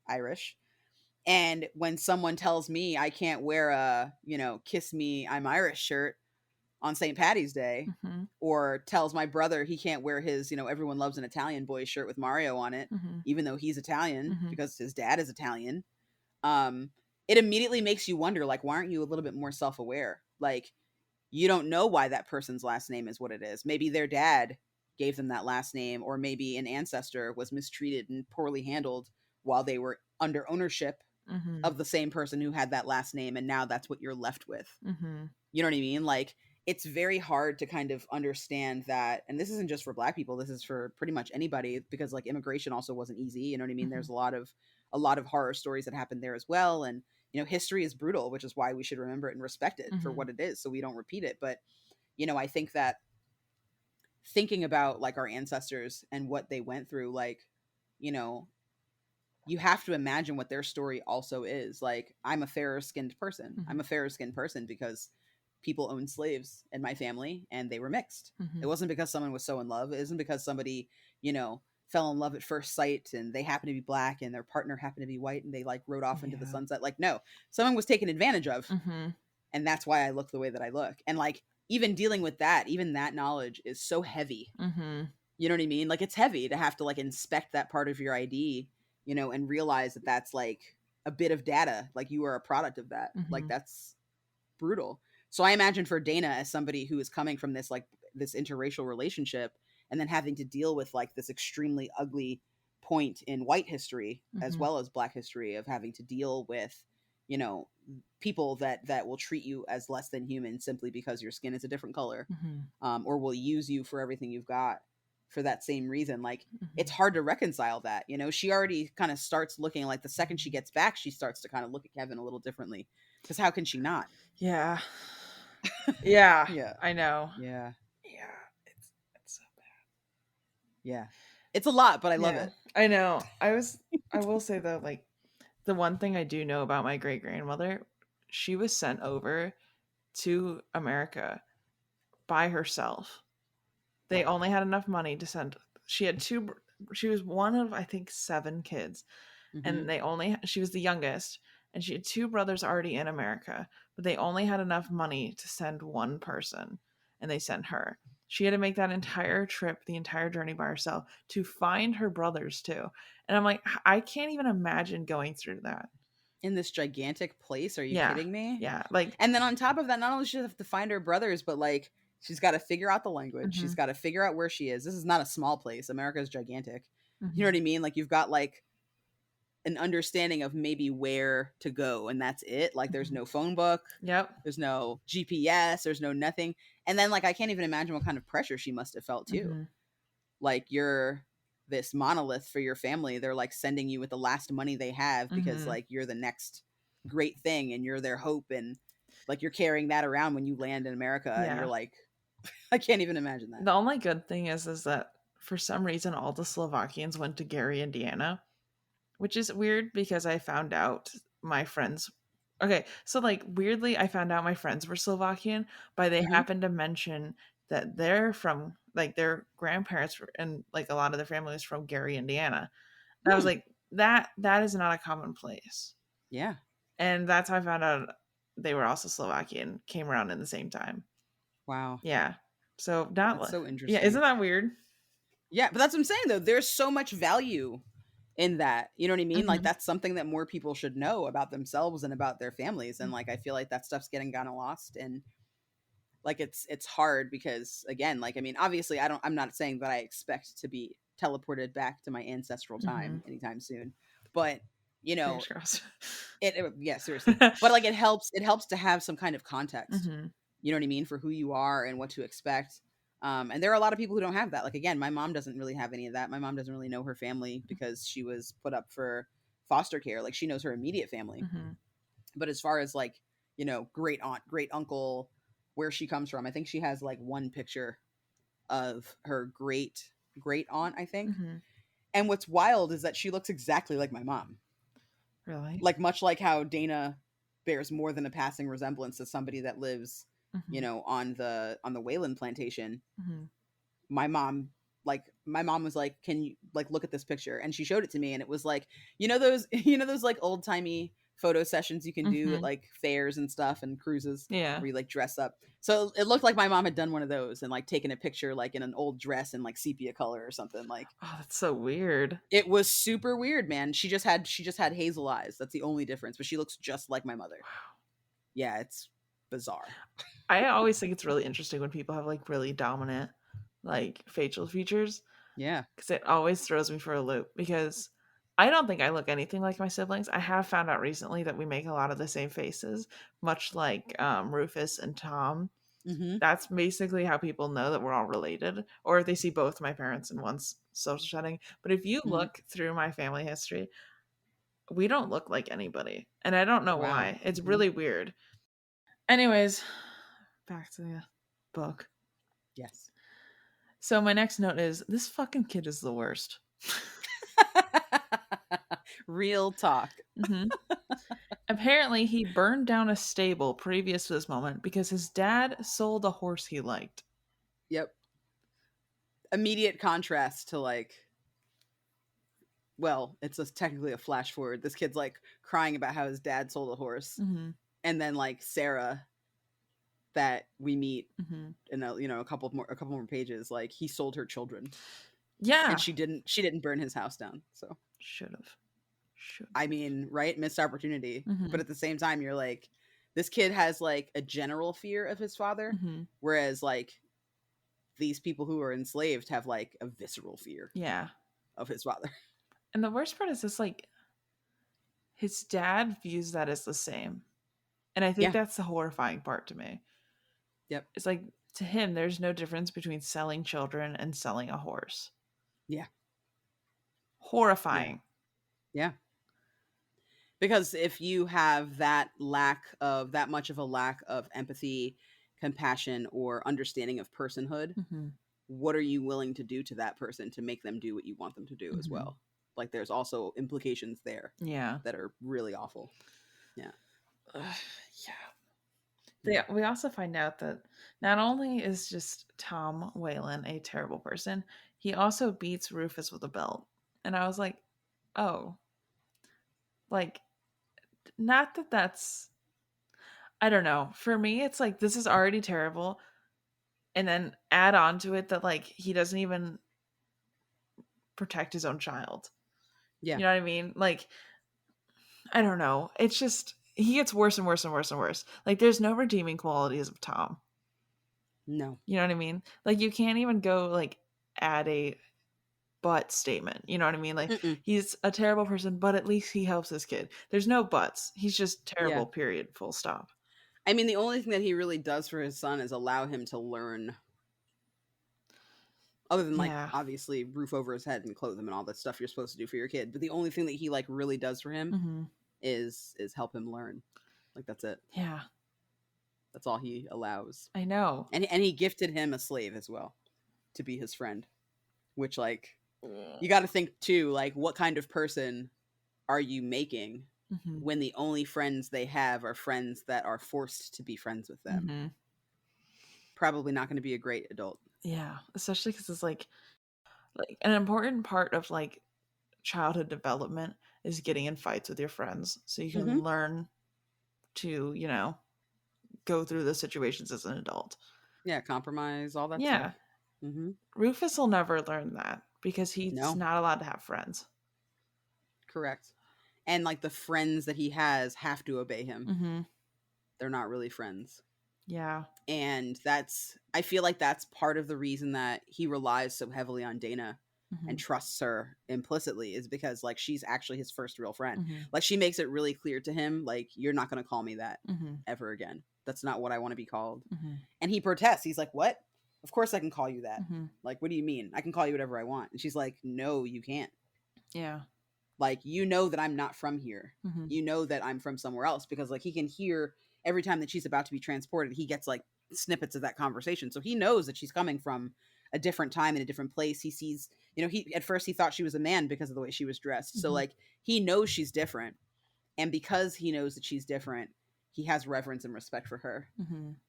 Irish. And when someone tells me I can't wear a, kiss me, I'm Irish shirt on St. Patty's Day, Mm-hmm. or tells my brother he can't wear his, everyone loves an Italian boy shirt with Mario on it, Mm-hmm. even though he's Italian Mm-hmm. because his dad is Italian. It immediately makes you wonder, like, why aren't you a little bit more self-aware? Like, you don't know why that person's last name is what it is. Maybe their dad gave them that last name, or maybe an ancestor was mistreated and poorly handled while they were under ownership Mm-hmm. of the same person who had that last name, and now that's what you're left with. Mm-hmm. You know what I mean? Like, it's very hard to kind of understand that, and this isn't just for Black people, this is for pretty much anybody, because like immigration also wasn't easy. You know what I mean? Mm-hmm. There's a lot of horror stories that happened there as well, and history is brutal, which is why we should remember it and respect it for Mm-hmm. what it is, so we don't repeat it. But I think that thinking about like our ancestors and what they went through, like, you know you have to imagine what their story also is. Like, I'm a fairer skinned person. Mm-hmm. I'm a fairer skinned person because people owned slaves in my family and they were mixed. Mm-hmm. It wasn't because someone was so in love. It isn't because somebody, fell in love at first sight and they happened to be Black and their partner happened to be white and they like rode off into the Yeah. sunset. Like, no, someone was taken advantage of. Mm-hmm. And that's why I look the way that I look. And like, even dealing with that, even that knowledge is so heavy. Mm-hmm. You know what I mean? Like, it's heavy to have to like inspect that part of your ID, and realize that that's like a bit of data. Like, you are a product of that. Mm-hmm. Like, that's brutal. So I imagine for Dana, as somebody who is coming from this, like, this interracial relationship and then having to deal with like this extremely ugly point in white history as Mm-hmm. well as Black history, of having to deal with, people that will treat you as less than human simply because your skin is a different color, Mm-hmm. or will use you for everything you've got for that same reason. Like, Mm-hmm. it's hard to reconcile that. She already kind of starts looking, like, the second she gets back, she starts to kind of look at Kevin a little differently, because how can she not? Yeah. Yeah. Yeah. I know. Yeah. Yeah. It's so bad. Yeah. It's a lot, but I love it. I know. I will say though, like, the one thing I do know about my great grandmother, she was sent over to America by herself. They only had enough money to send. She was one of, I think, 7 kids, and she was the youngest, and she had 2 brothers already in America, but they only had enough money to send one person, and they sent her. She had to make that entire trip, the entire journey by herself to find her brothers too. And I'm like, I can't even imagine going through that. In this gigantic place. Are you Yeah. kidding me? Yeah. Like, and then on top of that, not only does she have to find her brothers, but like, she's got to figure out the language. Mm-hmm. She's got to figure out where she is. This is not a small place. America is gigantic. Mm-hmm. You know what I mean? Like, you've got like an understanding of maybe where to go, and that's it. Like, there's no phone book. Yep. There's no GPS. There's no nothing. And then like, I can't even imagine what kind of pressure she must have felt too. Mm-hmm. Like, you're this monolith for your family. They're like sending you with the last money they have because like, you're the next great thing and you're their hope, and like, you're carrying that around when you land in America. And you're like, I can't even imagine that. The only good thing is that for some reason all the Slovakians went to Gary, Indiana, which is weird because I found out my friends. Okay, so like, weirdly, I found out my friends were Slovakian, but they happened to mention that they're from, like, their grandparents and like a lot of their family is from Gary, Indiana. And I was like, that is not a common place. Yeah. And that's how I found out they were also Slovakian, came around in the same time. Wow. Yeah. So that's so interesting. Yeah, isn't that weird? Yeah, but that's what I'm saying though. There's so much value in that. You know what I mean? Like, that's something that more people should know about themselves and about their families. And like, I feel like that stuff's getting kind of lost. And like, it's hard because, again, like, I mean, obviously I'm not saying that I expect to be teleported back to my ancestral time anytime soon, but yeah, seriously. But like, it helps to have some kind of context, you know what I mean, for who you are and what to expect. And there are a lot of people who don't have that. Like, again, my mom doesn't really have any of that. My mom doesn't really know her family because she was put up for foster care. Like, she knows her immediate family. But as far as like, great aunt, great uncle, where she comes from, I think she has like one picture of her great aunt, I think. And what's wild is that she looks exactly like my mom. Really? Like, much like how Dana bears more than a passing resemblance to somebody that lives, on the Wayland plantation. My mom like my mom was like, can you like look at this picture? And she showed it to me, and it was like, those like old timey photo sessions you can do at like fairs and stuff and cruises, Yeah. where you like dress up. So it looked like my mom had done one of those and like taken a picture like in an old dress in like sepia color or something. Like, oh, that's so weird. it was super weird, man. She just had hazel eyes. That's the only difference, but she looks just like my mother. Wow. Yeah, it's bizarre. I always think it's really interesting when people have like really dominant like facial features. Yeah. Because it always throws me for a loop, because I don't think I look anything like my siblings. I have found out recently that we make a lot of the same faces, much like Rufus and Tom. Mm-hmm. That's basically how people know that we're all related, or if they see both my parents in one social setting. But if you look through my family history, we don't look like anybody. And I don't know why. It's really weird. Anyways, back to the book. Yes. So my next note is, this fucking kid is the worst. Real talk. Apparently, he burned down a stable previous to this moment because his dad sold a horse he liked. Yep. Immediate contrast to like, well, it's technically a flash forward. This kid's like crying about how his dad sold a horse, and then like Sarah, that we meet in a couple more pages, like he sold her children. Yeah, and she didn't burn his house down. So should have. I mean, right? Missed opportunity. But at the same time, you're like, this kid has like a general fear of his father, whereas like these people who are enslaved have like a visceral fear of his father. And the worst part is this, like, his dad views that as the same. And I think that's the horrifying part to me. Yep. It's like, to him, there's no difference between selling children and selling a horse. Yeah. Horrifying. Yeah. Because if you have that much of a lack of empathy, compassion, or understanding of personhood, what are you willing to do to that person to make them do what you want them to do as well? Like, there's also implications there that are really awful. Yeah. We also find out that not only is just Tom Whalen a terrible person, he also beats Rufus with a belt. And I was like, oh. Like, not that that's, I don't know. For me, it's like, this is already terrible. And then add on to it that, like, he doesn't even protect his own child. Yeah. You know what I mean? Like, I don't know. It's just, he gets worse and worse and worse and worse. Like, there's no redeeming qualities of Tom. No. You know what I mean? Like, you can't even go, like, add a but statement. You know what I mean? Like, he's a terrible person, but at least he helps his kid. There's no buts. He's just terrible, period, full stop. I mean, the only thing that he really does for his son is allow him to learn, other than like obviously roof over his head and clothe him and all that stuff you're supposed to do for your kid. But the only thing that he like really does for him is help him learn. Like, that's it. Yeah. That's all he allows. I know. And he gifted him a slave as well to be his friend, which, like, you got to think too, like, what kind of person are you making when the only friends they have are friends that are forced to be friends with them? Probably not going to be a great adult. Yeah, especially because it's like an important part of like childhood development is getting in fights with your friends so you can learn to, you know, go through the situations as an adult. Yeah, compromise, all that stuff. Rufus will never learn that because he's not allowed to have friends. Correct. And like, the friends that he has have to obey him. They're not really friends. Yeah. And I feel like that's part of the reason that he relies so heavily on Dana and trusts her implicitly, is because like, she's actually his first real friend. Like, she makes it really clear to him, like, you're not going to call me that ever again. That's not what I want to be called. And he protests. He's like, what? Of course I can call you that. Like, what do you mean? I can call you whatever I want. And she's like, no, you can't. Yeah. Like, you know that I'm not from here. You know that I'm from somewhere else, because like, he can hear every time that she's about to be transported, he gets like snippets of that conversation. So he knows that she's coming from a different time in a different place. He sees, you know, at first he thought she was a man because of the way she was dressed. So like, he knows she's different. And because he knows that she's different, he has reverence and respect for her,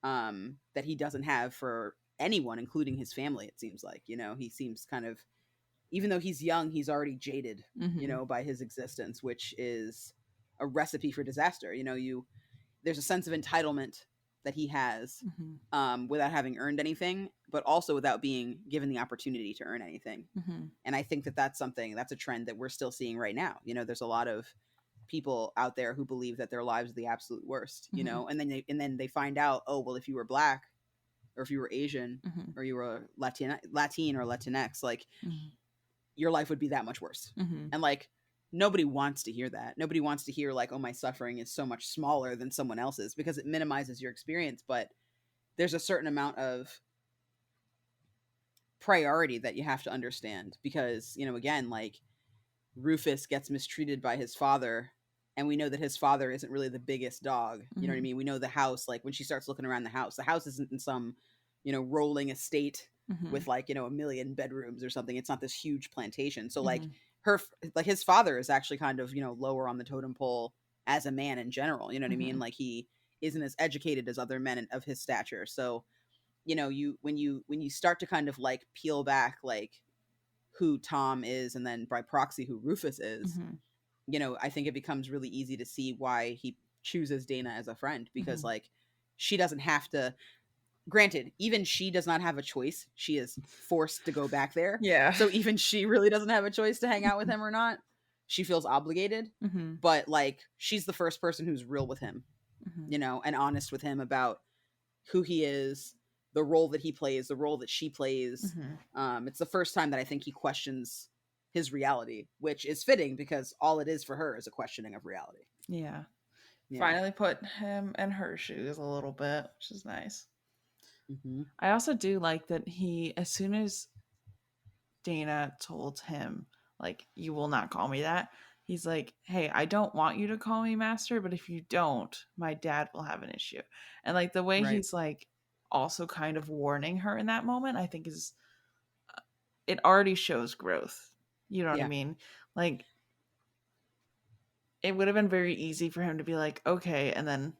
that he doesn't have for anyone, including his family. It seems like, you know, he seems kind of, even though he's young, he's already jaded, you know, by his existence, which is a recipe for disaster. You know, there's a sense of entitlement that he has, without having earned anything, but also without being given the opportunity to earn anything. And I think that that's a trend that we're still seeing right now. You know, there's a lot of people out there who believe that their lives are the absolute worst, you know, and then they find out, oh, well, if you were black, or if you were Asian, or you were Latin or Latinx, like your life would be that much worse. And like, nobody wants to hear that. Nobody wants to hear like, oh, my suffering is so much smaller than someone else's, because it minimizes your experience. But there's a certain amount of priority that you have to understand, because, you know, again, like, Rufus gets mistreated by his father, and we know that his father isn't really the biggest dog. You know what I mean? We know the house, like when she starts looking around the house isn't in some, you know, rolling estate with like, you know, 1 million bedrooms or something. It's not this huge plantation. So like his father is actually kind of, you know, lower on the totem pole as a man in general. You know what I mean? Like, he isn't as educated as other men of his stature. So, you know, when you start to kind of like peel back like who Tom is, and then by proxy who Rufus is, you know, I think it becomes really easy to see why he chooses Dana as a friend, because like, she doesn't have to, granted, even she does not have a choice. She is forced to go back there. Yeah. So even she really doesn't have a choice to hang out with him or not. She feels obligated, but like, she's the first person who's real with him, you know, and honest with him about who he is, the role that he plays, the role that she plays. It's the first time that I think he questions his reality, which is fitting, because all it is for her is a questioning of reality. Yeah. Finally put him in her shoes a little bit, which is nice. I also do like that he, as soon as Dana told him, like, you will not call me that, he's like, hey, I don't want you to call me master, but if you don't, my dad will have an issue. And like, the way he's like also kind of warning her in that moment, I think is, it already shows growth. You know what I mean? Like, it would have been very easy for him to be like, okay, and then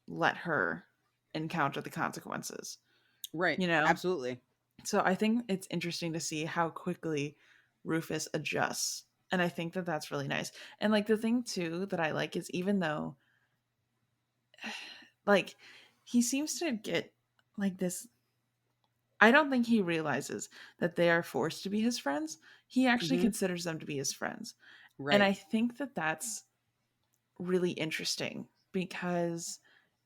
let her encounter the consequences. Right. You know? Absolutely. So I think it's interesting to see how quickly Rufus adjusts. And I think that that's really nice. And like, the thing too that I like is, even though like, he seems to get like this, I don't think he realizes that they are forced to be his friends. He actually considers them to be his friends. Right. And I think that that's really interesting, because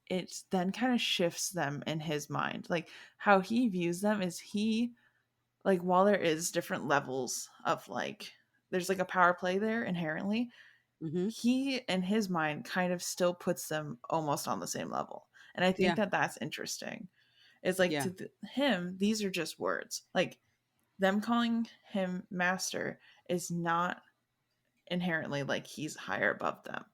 it then kind of shifts them in his mind. Like, how he views them is, he, like, while there is different levels of like, there's like a power play there inherently, he in his mind kind of still puts them almost on the same level. And I think that that's interesting. It's like, to him, these are just words. Like, them calling him master is not inherently like he's higher above them.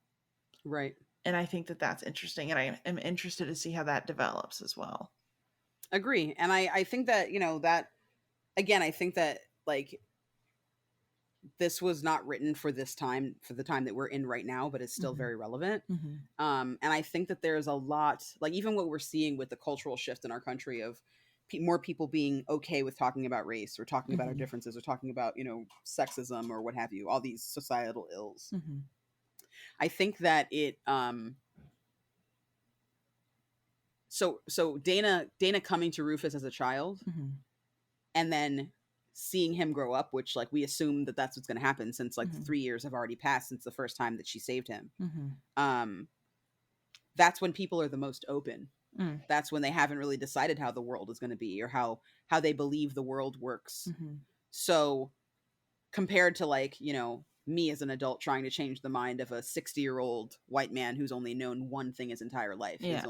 Right. And I think that that's interesting, and I am interested to see how that develops as well. Agree. And I think that, you know, that, again, I think that like, this was not written for this time, for the time that we're in right now, but it's still very relevant. And I think that there's a lot, like, even what we're seeing with the cultural shift in our country of more people being okay with talking about race, or talking about our differences, or talking about, you know, sexism or what have you, all these societal ills. I think that it, so Dana coming to Rufus as a child, and then seeing him grow up, which, like, we assume that that's what's going to happen, since like 3 years have already passed since the first time that she saved him. That's when people are the most open. That's when they haven't really decided how the world is going to be, or how they believe the world works. So compared to, like, you know, me as an adult trying to change the mind of a 60-year-old white man who's only known one thing his entire life. He's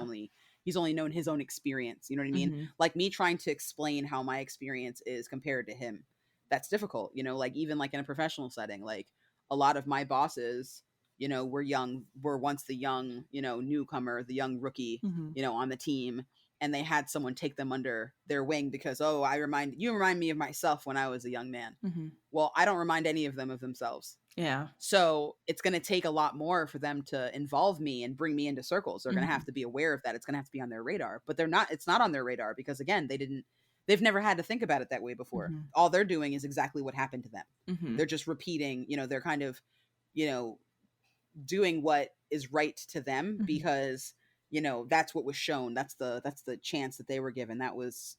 only known his own experience. You know what I mean? Like, me trying to explain how my experience is compared to him, that's difficult. You know, like, even like in a professional setting, like, a lot of my bosses, you know, were once the young, you know, newcomer, the young rookie, you know, on the team. And they had someone take them under their wing because, oh, you remind me of myself when I was a young man. Well, I don't remind any of them of themselves. Yeah. So it's going to take a lot more for them to involve me and bring me into circles. They're going to have to be aware of that. It's going to have to be on their radar, but it's not on their radar because, again, they they've never had to think about it that way before. Mm-hmm. All they're doing is exactly what happened to them. Mm-hmm. They're just repeating, they're kind of, doing what is right to them Mm-hmm. because, that's what was shown. That's the chance that they were given. That was,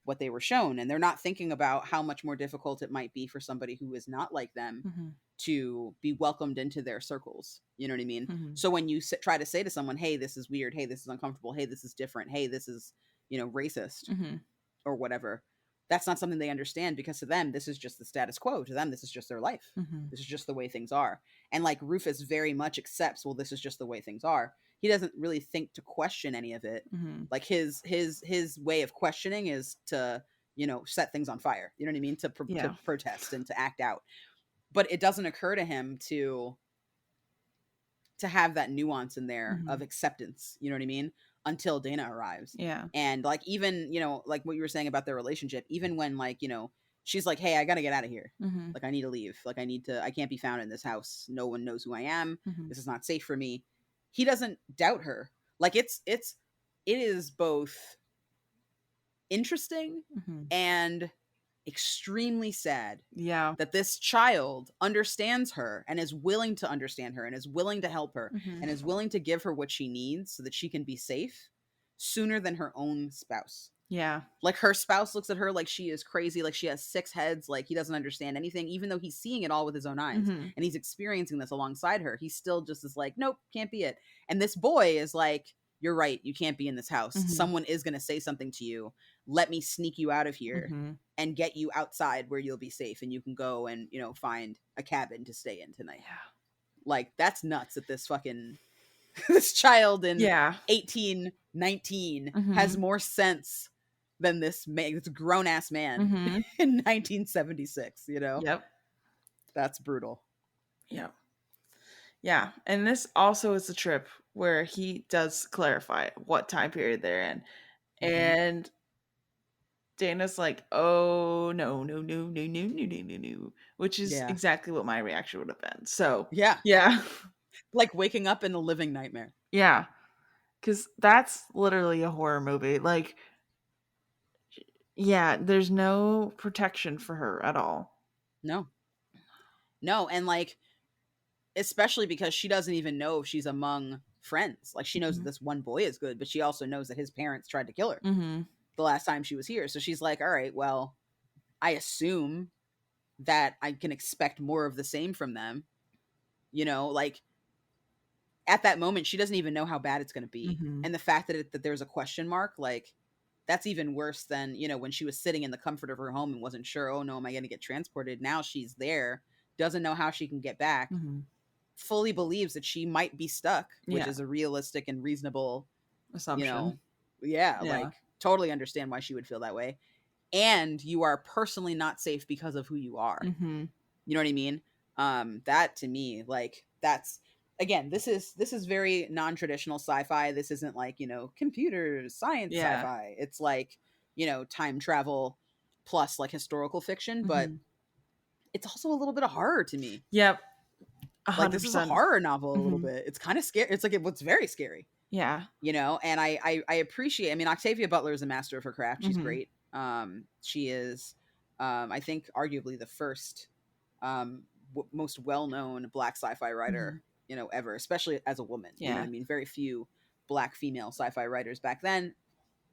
what they were shown. And they're not thinking about how much more difficult it might be for somebody who is not like them Mm-hmm. to be welcomed into their circles. You know what I mean? Mm-hmm. So when you try to say to someone, hey, this is weird. Hey, this is uncomfortable. Hey, this is different. Hey, this is, racist Mm-hmm. or whatever. That's not something they understand because to them, this is just the status quo. To them, this is just their life. Mm-hmm. This is just the way things are. And like Rufus very much accepts, well, this is just the way things are. He doesn't really think to question any of it. Mm-hmm. Like his way of questioning is to, set things on fire. You know what I mean? To protest and to act out. But it doesn't occur to him to have that nuance in there Mm-hmm. of acceptance. You know what I mean? Until Dana arrives. Yeah. And like, even, like what you were saying about their relationship, even when like, she's like, hey, I got to get out of here. Mm-hmm. Like, I need to leave. Like, I can't be found in this house. No one knows who I am. Mm-hmm. This is not safe for me. He doesn't doubt her. Like it is both interesting Mm-hmm. and extremely sad Yeah. that this child understands her and is willing to understand her and is willing to help her Mm-hmm. and is willing to give her what she needs so that she can be safe sooner than her own spouse. Yeah. Like her spouse looks at her like she is crazy, like she has 6 heads, like he doesn't understand anything, even though he's seeing it all with his own eyes. Mm-hmm. And he's experiencing this alongside her. He still just is like, nope, can't be it. And this boy is like, you're right, you can't be in this house. Mm-hmm. Someone is going to say something to you. Let me sneak you out of here Mm-hmm. and get you outside where you'll be safe and you can go and, find a cabin to stay in tonight. Yeah. Like, that's nuts that this fucking this child in Yeah. 1819 Mm-hmm. has more sense than this grown ass man Mm-hmm. in 1976. Yep. That's brutal. Yep. Yeah. And this also is a trip where he does clarify what time period they're in. Mhm. And Dana's like, oh, no, which is Yeah. exactly what my reaction would have been. So, Yeah. yeah. Like waking up in a living nightmare. Yeah. Because that's literally a horror movie. Like, yeah, there's no protection for her at all. No. And like, especially because she doesn't even know if she's among friends. Like, she knows Mhm. that this one boy is good, but she also knows that his parents tried to kill her Mm-hmm. the last time she was here. So she's like, all right, well, I assume that I can expect more of the same from them. Like, at that moment, she doesn't even know how bad it's going to be. Mm-hmm. And the fact that there's a question mark, like, that's even worse than, when she was sitting in the comfort of her home and wasn't sure, oh no, am I going to get transported? Now she's there, doesn't know how she can get back, Mm-hmm. fully believes that she might be stuck, which Yeah. is a realistic and reasonable Assumption. Yeah, Yeah. like, totally understand why she would feel that way. And you are personally not safe because of who you are. Mm-hmm. You know what I mean? That to me, like, that's, again, this is very non-traditional sci-fi. This isn't like, computers, science Yeah. sci-fi. It's like, time travel plus like historical fiction, but Mhm. it's also a little bit of horror to me. Yep. Like, this is a 100%. horror novel a little Mhm. bit. It's kind of scary. It's like, it's very scary, Yeah. and I appreciate, I mean, Octavia Butler is a master of her craft. She's Mhm. great. She is, I think, arguably the first, most well-known Black sci-fi writer, ever, especially as a woman. You know Yeah. what I mean? Very few Black female sci-fi writers back then.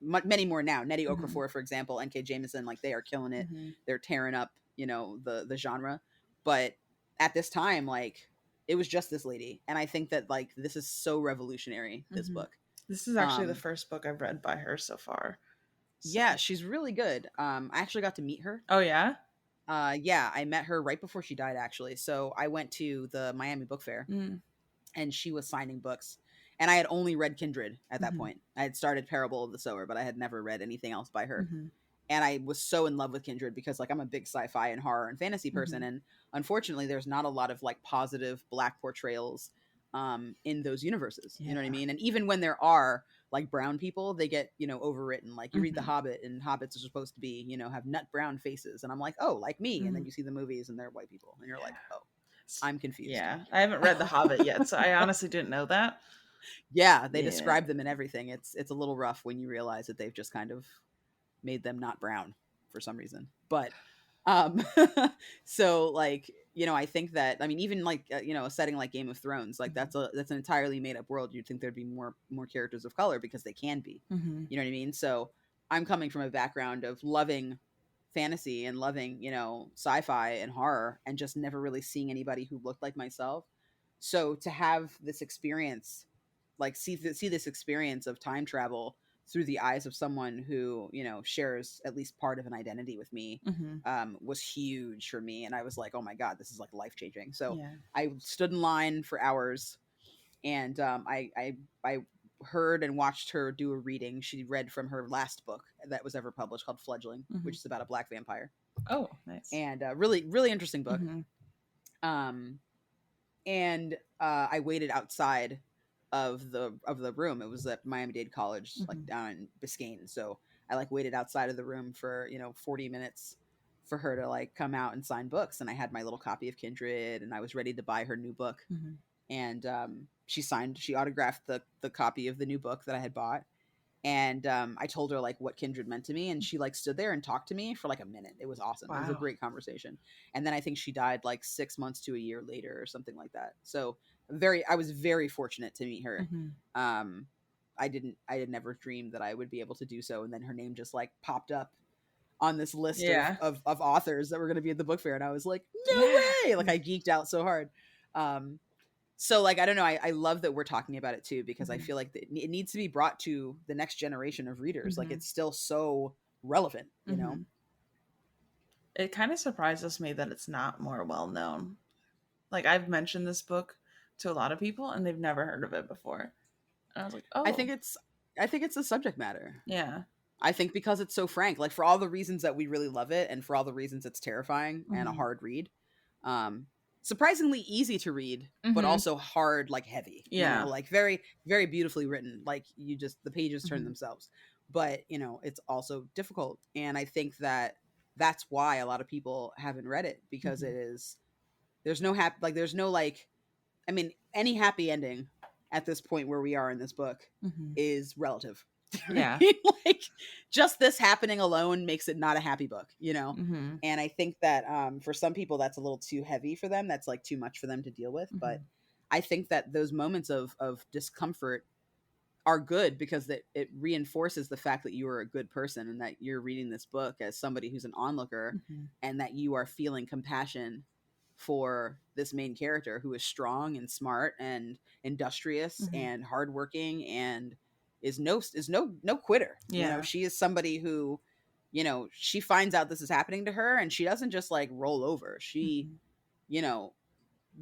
Many more now. Nettie Mhm. Okafor, for example, N.K. Jemisin, like, they are killing it. Mhm. They're tearing up, the genre. But at this time, like, it was just this lady, and I think that, like, this is so revolutionary. This Mhm. book. This is actually the Um, first book I've read by her so far. So- Yeah, she's really good. I actually got to meet her. Oh, yeah? Yeah, I met her right before she died, actually. So I went to the Miami Book Fair, Mm. and she was signing books. And I had only read Kindred at that Mhm. point. I had started Parable of the Sower, but I had never read anything else by her. Mhm. And I was so in love with Kindred because, like, I'm a big sci-fi and horror and fantasy person. Mhm. And unfortunately, there's not a lot of, like, positive Black portrayals in those universes. You know what I Yeah. mean? And even when there are, like, brown people, they get, overwritten. Like, you read The Mhm. Hobbit, and hobbits are supposed to be, have nut brown faces. And I'm like, oh, like me. And then Mhm. you see the movies and they're white people. And you're like, oh, I'm confused. Yeah. I haven't read The Hobbit yet, so I honestly didn't know that. Yeah, they Yeah. describe them and everything. It's a little rough when you realize that they've just kind of made them not brown for some reason. But um so like, you know, I think that, I mean, even like you know, a setting like Game of Thrones, like that's an entirely made up world. You'd think there'd be more characters of color because they can be. Mm-hmm. You know what I mean? So I'm coming from a background of loving fantasy and loving, you know, sci-fi and horror, and just never really seeing anybody who looked like myself. So to have this experience, like see this experience of time travel through the eyes of someone who, you know, shares at least part of an identity with me, Mm-hmm. was huge for me. And I was like, oh my God, this is like life changing. So Yeah. I stood in line for hours, and I heard and watched her do a reading. She read from her last book that was ever published, called Fledgling, which is about a black vampire. Oh, nice. And really, really interesting book. Mm-hmm. And I waited outside of the room. It was at Miami-Dade College, like down in Biscayne. So I like waited outside of the room for, you know, 40 minutes for her to like come out and sign books. And I had my little copy of Kindred, and I was ready to buy her new book. And she autographed the copy of the new book that I had bought. And I told her like what Kindred meant to me, and she like stood there and talked to me for like a minute. It was awesome. Wow. It was a great conversation. And then I think she died like 6 months to a year later or something like that. So I was very fortunate to meet her. I had never dreamed that I would be able to do so. And then her name just like popped up on this list of authors that were going to be at the book fair. And I was like, no way. Like I geeked out so hard. So like, I don't know. I love that we're talking about it too, because I feel like it needs to be brought to the next generation of readers. Like it's still so relevant, you know? It kind of surprises me that it's not more well known. Like I've mentioned this book to a lot of people and they've never heard of it before. And I was like, oh. I think it's the subject matter. Yeah. I think because it's so frank, like for all the reasons that we really love it, and for all the reasons it's terrifying and a hard read. Surprisingly easy to read, but also hard, like heavy. Yeah. You know, like very, very beautifully written. Like the pages turn themselves. But, you know, it's also difficult. And I think that that's why a lot of people haven't read it, because there's no I mean, any happy ending at this point where we are in this book is relative. Yeah. Like just this happening alone makes it not a happy book, you know? And I think that for some people that's a little too heavy for them. That's like too much for them to deal with. But I think that those moments of discomfort are good, because it reinforces the fact that you are a good person, and that you're reading this book as somebody who's an onlooker, and that you are feeling compassion for this main character who is strong and smart and industrious and hardworking, and is no quitter. Yeah. You know, she is somebody who, you know, she finds out this is happening to her, and she doesn't just like roll over. She, you know,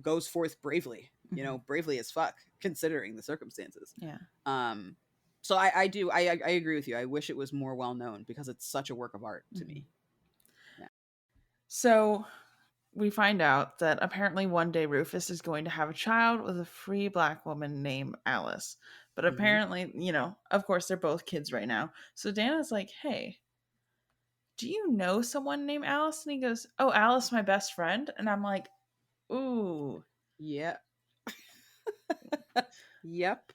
goes forth bravely, you know, bravely as fuck, considering the circumstances. Yeah. So I agree with you. I wish it was more well known, because it's such a work of art to me. Yeah. So we find out that apparently one day Rufus is going to have a child with a free black woman named Alice. But apparently, you know, of course, they're both kids right now. So Dana's like, hey, do you know someone named Alice? And he goes, oh, Alice, my best friend. And I'm like, ooh. Yeah. Yep.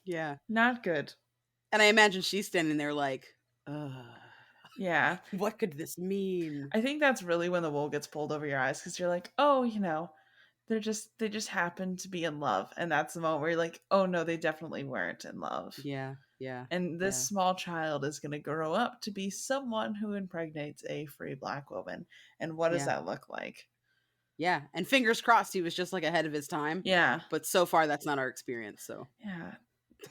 Yeah. Not good. And I imagine she's standing there like, yeah. What could this mean? I think that's really when the wool gets pulled over your eyes, because you're like, oh, you know, they just happen to be in love. And that's the moment where you're like, oh no, they definitely weren't in love. Yeah. And this small child is going to grow up to be someone who impregnates a free black woman. And what does that look like? Yeah. And fingers crossed he was just like ahead of his time. Yeah. But so far that's not our experience. So yeah,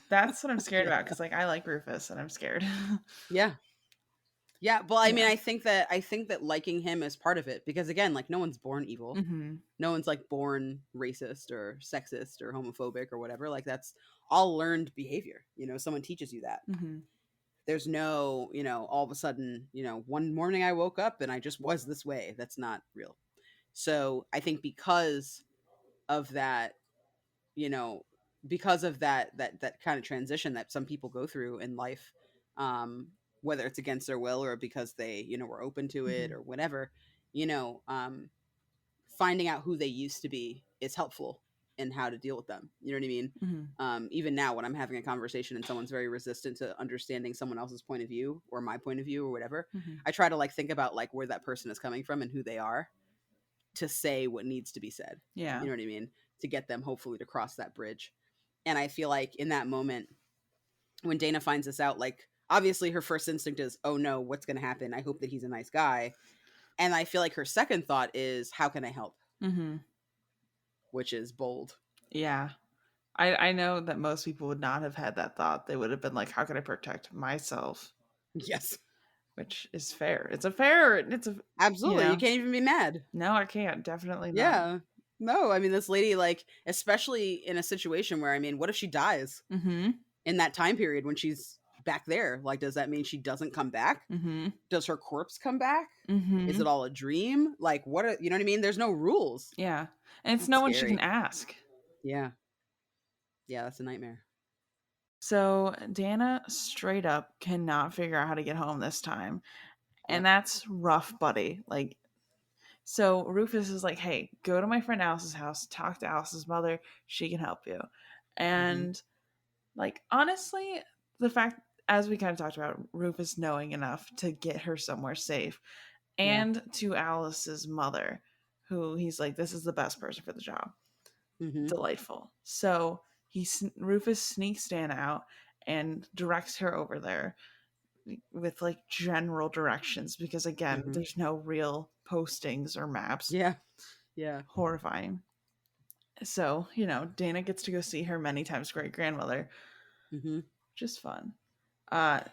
that's what I'm scared about, because like I like Rufus and I'm scared. Yeah. Well, I mean, I think that liking him is part of it, because again, like no one's born evil. No one's like born racist or sexist or homophobic or whatever. Like that's all learned behavior. You know, someone teaches you that. There's no, you know, all of a sudden, you know, one morning I woke up and I just was this way. That's not real. So I think because of that, you know, because of that kind of transition that some people go through in life, whether it's against their will or because they, you know, were open to it or whatever, you know, finding out who they used to be is helpful and how to deal with them. You know what I mean? Mm-hmm. Even now when I'm having a conversation and someone's very resistant to understanding someone else's point of view or my point of view or whatever, Mm-hmm. I try to like think about like where that person is coming from and who they are to say what needs to be said. Yeah. You know what I mean? To get them hopefully to cross that bridge. And I feel like in that moment when Dana finds this out, like obviously her first instinct is, oh no, what's going to happen? I hope that he's a nice guy. And I feel like her second thought is, how can I help? Mm-hmm. Which is bold. Yeah. I know that most people would not have had that thought. They would have been like, how can I protect myself? Yes. Which is fair. It's a, Absolutely. You can't even be mad. No, I can't. Definitely not. Yeah. No, I mean, this lady, like, especially in a situation where, I mean, what if she dies in that time period when she's back there? Like, does that mean she doesn't come back? Does her corpse come back? Is it all a dream? Like, you know what I mean? There's no rules. Yeah. And it's That's no one scary. she can ask. Yeah. Yeah, that's a nightmare. So Dana straight up cannot figure out how to get home this time. And that's rough, buddy. Like, so Rufus is like, hey, go to my friend Alice's house, talk to Alice's mother. She can help you. And like, honestly, the fact, as we kind of talked about, Rufus knowing enough to get her somewhere safe, and to Alice's mother, who he's like, this is the best person for the job. Delightful. So Rufus sneaks Dana out and directs her over there with like general directions, because again, there's no real postings or maps. Yeah. Horrifying. So, Dana gets to go see her many times great grandmother. Just fun.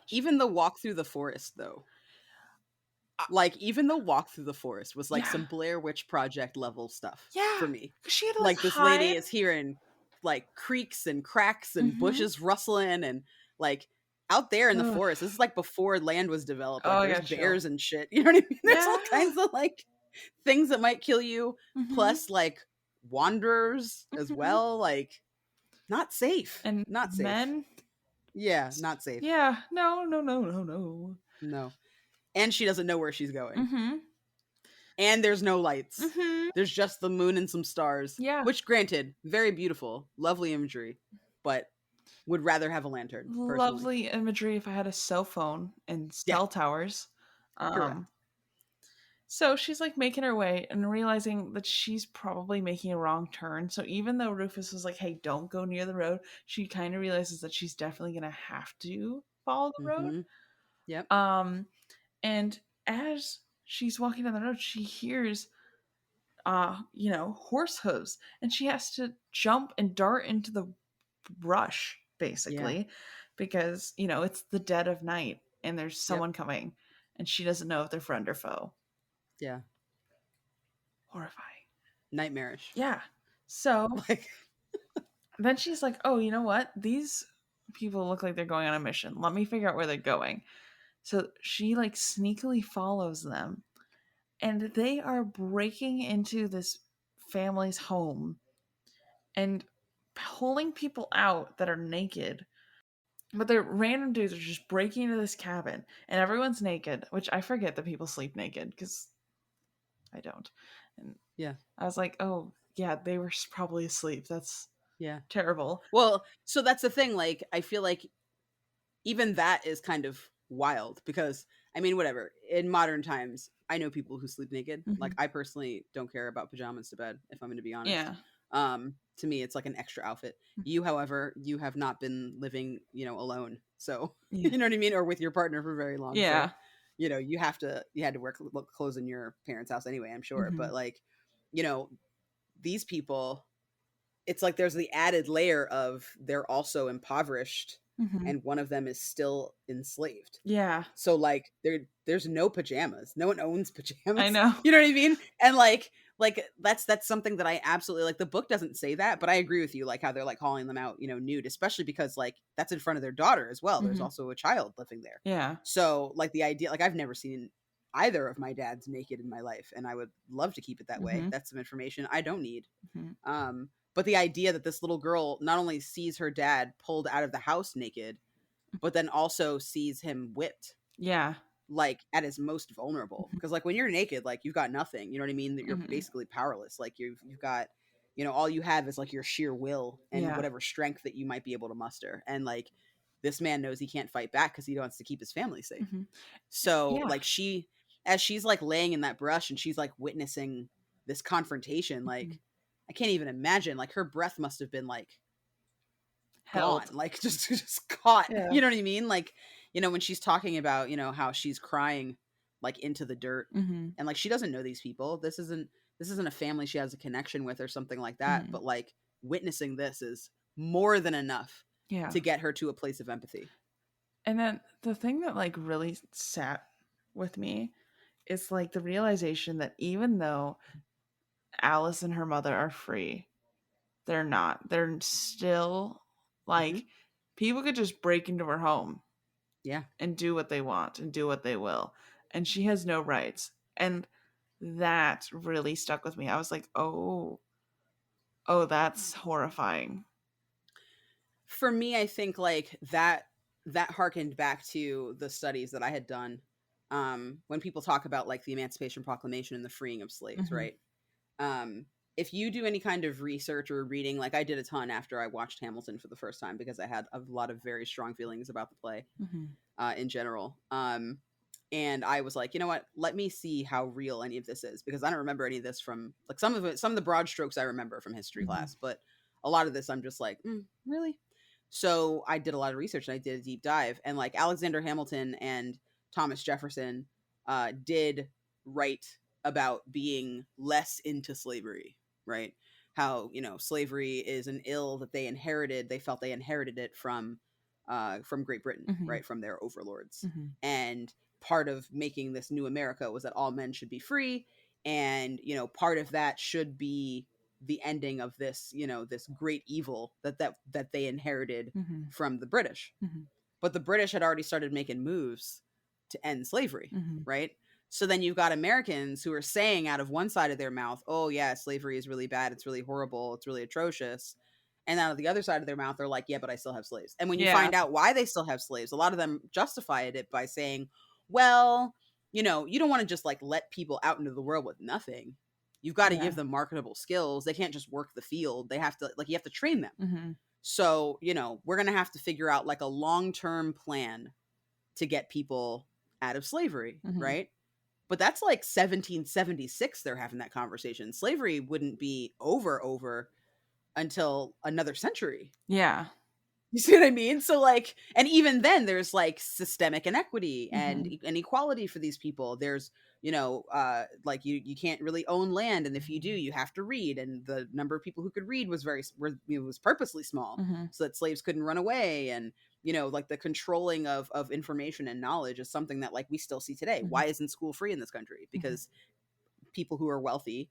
Even the walk through the forest, though. Like, even the walk through the forest was like some Blair Witch Project level stuff for me. She had to, like this lady is hearing like creaks and cracks and bushes rustling and like out there in the forest. This is like before land was developed. Like there's bears and shit. You know what I mean? There's all kinds of like things that might kill you. Plus like wanderers as well. Like not safe. And not safe. Men. Yeah, not safe. Yeah. No. And she doesn't know where she's going. And there's no lights. There's just the moon and some stars. Yeah. Which, granted, very beautiful, lovely imagery, but would rather have a lantern. Personally. Lovely imagery if I had a cell phone and cell towers. Correct. So she's like making her way and realizing that she's probably making a wrong turn. So even though Rufus was like, hey, don't go near the road, she kind of realizes that she's definitely going to have to follow the road. Yep. And as she's walking down the road, she hears, horse hooves, and she has to jump and dart into the brush, basically, because, it's the dead of night and there's someone coming and she doesn't know if they're friend or foe. Yeah. Horrifying. Nightmarish. Yeah. So then she's like, oh, you know what? These people look like they're going on a mission. Let me figure out where they're going. So she like sneakily follows them, and they are breaking into this family's home and pulling people out that are naked. But they're random dudes are just breaking into this cabin, and everyone's naked, which I forget that people sleep naked because I don't. And I was like, oh yeah, they were probably asleep. That's terrible. Well, so that's the thing. Like, I feel like even that is kind of wild because, I mean, whatever. In modern times, I know people who sleep naked. Like, I personally don't care about pajamas to bed, if I'm going to be honest. To me, it's like an extra outfit. You, however, you have not been living, alone. So, you know what I mean? Or with your partner for very long. Yeah. So, you had to wear clothes in your parents' house anyway, I'm sure. But like, these people, it's like there's the added layer of they're also impoverished. And one of them is still enslaved. Yeah. So like there's no pajamas. No one owns pajamas. I know. You know what I mean? And like that's something that I absolutely like. The book doesn't say that, but I agree with you, like how they're like calling them out, nude, especially because like that's in front of their daughter as well. There's also a child living there. Yeah. So like the idea, like I've never seen either of my dads naked in my life, and I would love to keep it that way. That's some information I don't need. But the idea that this little girl not only sees her dad pulled out of the house naked, but then also sees him whipped. Yeah. Like at his most vulnerable. Because like when you're naked, like you've got nothing. You know what I mean? That you're basically powerless. Like you've got you know, all you have is like your sheer will and Yeah. whatever strength that you might be able to muster. And like this man knows he can't fight back because he wants to keep his family safe. Mhm. So Yeah. like as she's like laying in that brush and she's like witnessing this confrontation, like Mhm. I can't even imagine, like her breath must have been like gone, Held. like just caught. Yeah. You know what I mean? Like, you know, when she's talking about, you know, how she's crying like into the dirt, Mhm. and like she doesn't know these people. This isn't a family she has a connection with or something like that, Mhm. but like witnessing this is more than enough Yeah. to get her to a place of empathy. And then the thing that like really sat with me is like the realization that even though Alice and her mother are free, they're not. They're still Hmm. like people could just break into her home Yeah. and do what they want and do what they will. And she has no rights. And that really stuck with me. I was like, oh, that's horrifying. For me, I think like that harkened back to the studies that I had done, when people talk about like the Emancipation Proclamation and the freeing of slaves, Mm-hmm. right? um if you do any kind of research or reading, like I did a ton after I watched Hamilton for the first time because I had a lot of very strong feelings about the play, Mm-hmm. in general. And I was like, you know what? Let me see how real any of this is, because I don't remember any of this from like some of the broad strokes I remember from history Mm-hmm. class, but a lot of this I'm just like, really? So I did a lot of research and I did a deep dive, and like Alexander Hamilton and Thomas Jefferson did write about being less into slavery, right? How, you know, slavery is an ill that they inherited. They felt they inherited it from Great Britain, Mm-hmm. right, from their overlords. Mm-hmm. And part of making this new America was that all men should be free, and you know, part of that should be the ending of this, you know, this great evil that they inherited Mm-hmm. from the British. Mm-hmm. But the British had already started making moves to end slavery, Mm-hmm. right? So then you've got Americans who are saying out of one side of their mouth, oh, yeah, slavery is really bad. It's really horrible. It's really atrocious. And out of the other side of their mouth, they're like, yeah, but I still have slaves. And when you Yeah. find out why they still have slaves, a lot of them justified it by saying, well, you know, you don't want to just like let people out into the world with nothing. You've got to Yeah. give them marketable skills. They can't just work the field. They have to, like, you have to train them. Mm-hmm. So, you know, we're going to have to figure out like a long-term plan to get people out of slavery, Mm-hmm. right? But that's like 1776 they're having that conversation. Slavery wouldn't be over until another century. Yeah. You see what I mean? So like, and even then there's like systemic inequity and Mm-hmm. inequality for these people. There's, you know, like you can't really own land, and if you do, you have to read, and the number of people who could read was was purposely small, Mm-hmm. so that slaves couldn't run away. And you know, like the controlling of information and knowledge is something that like we still see today. Mm-hmm. Why isn't school free in this country? Because people who are wealthy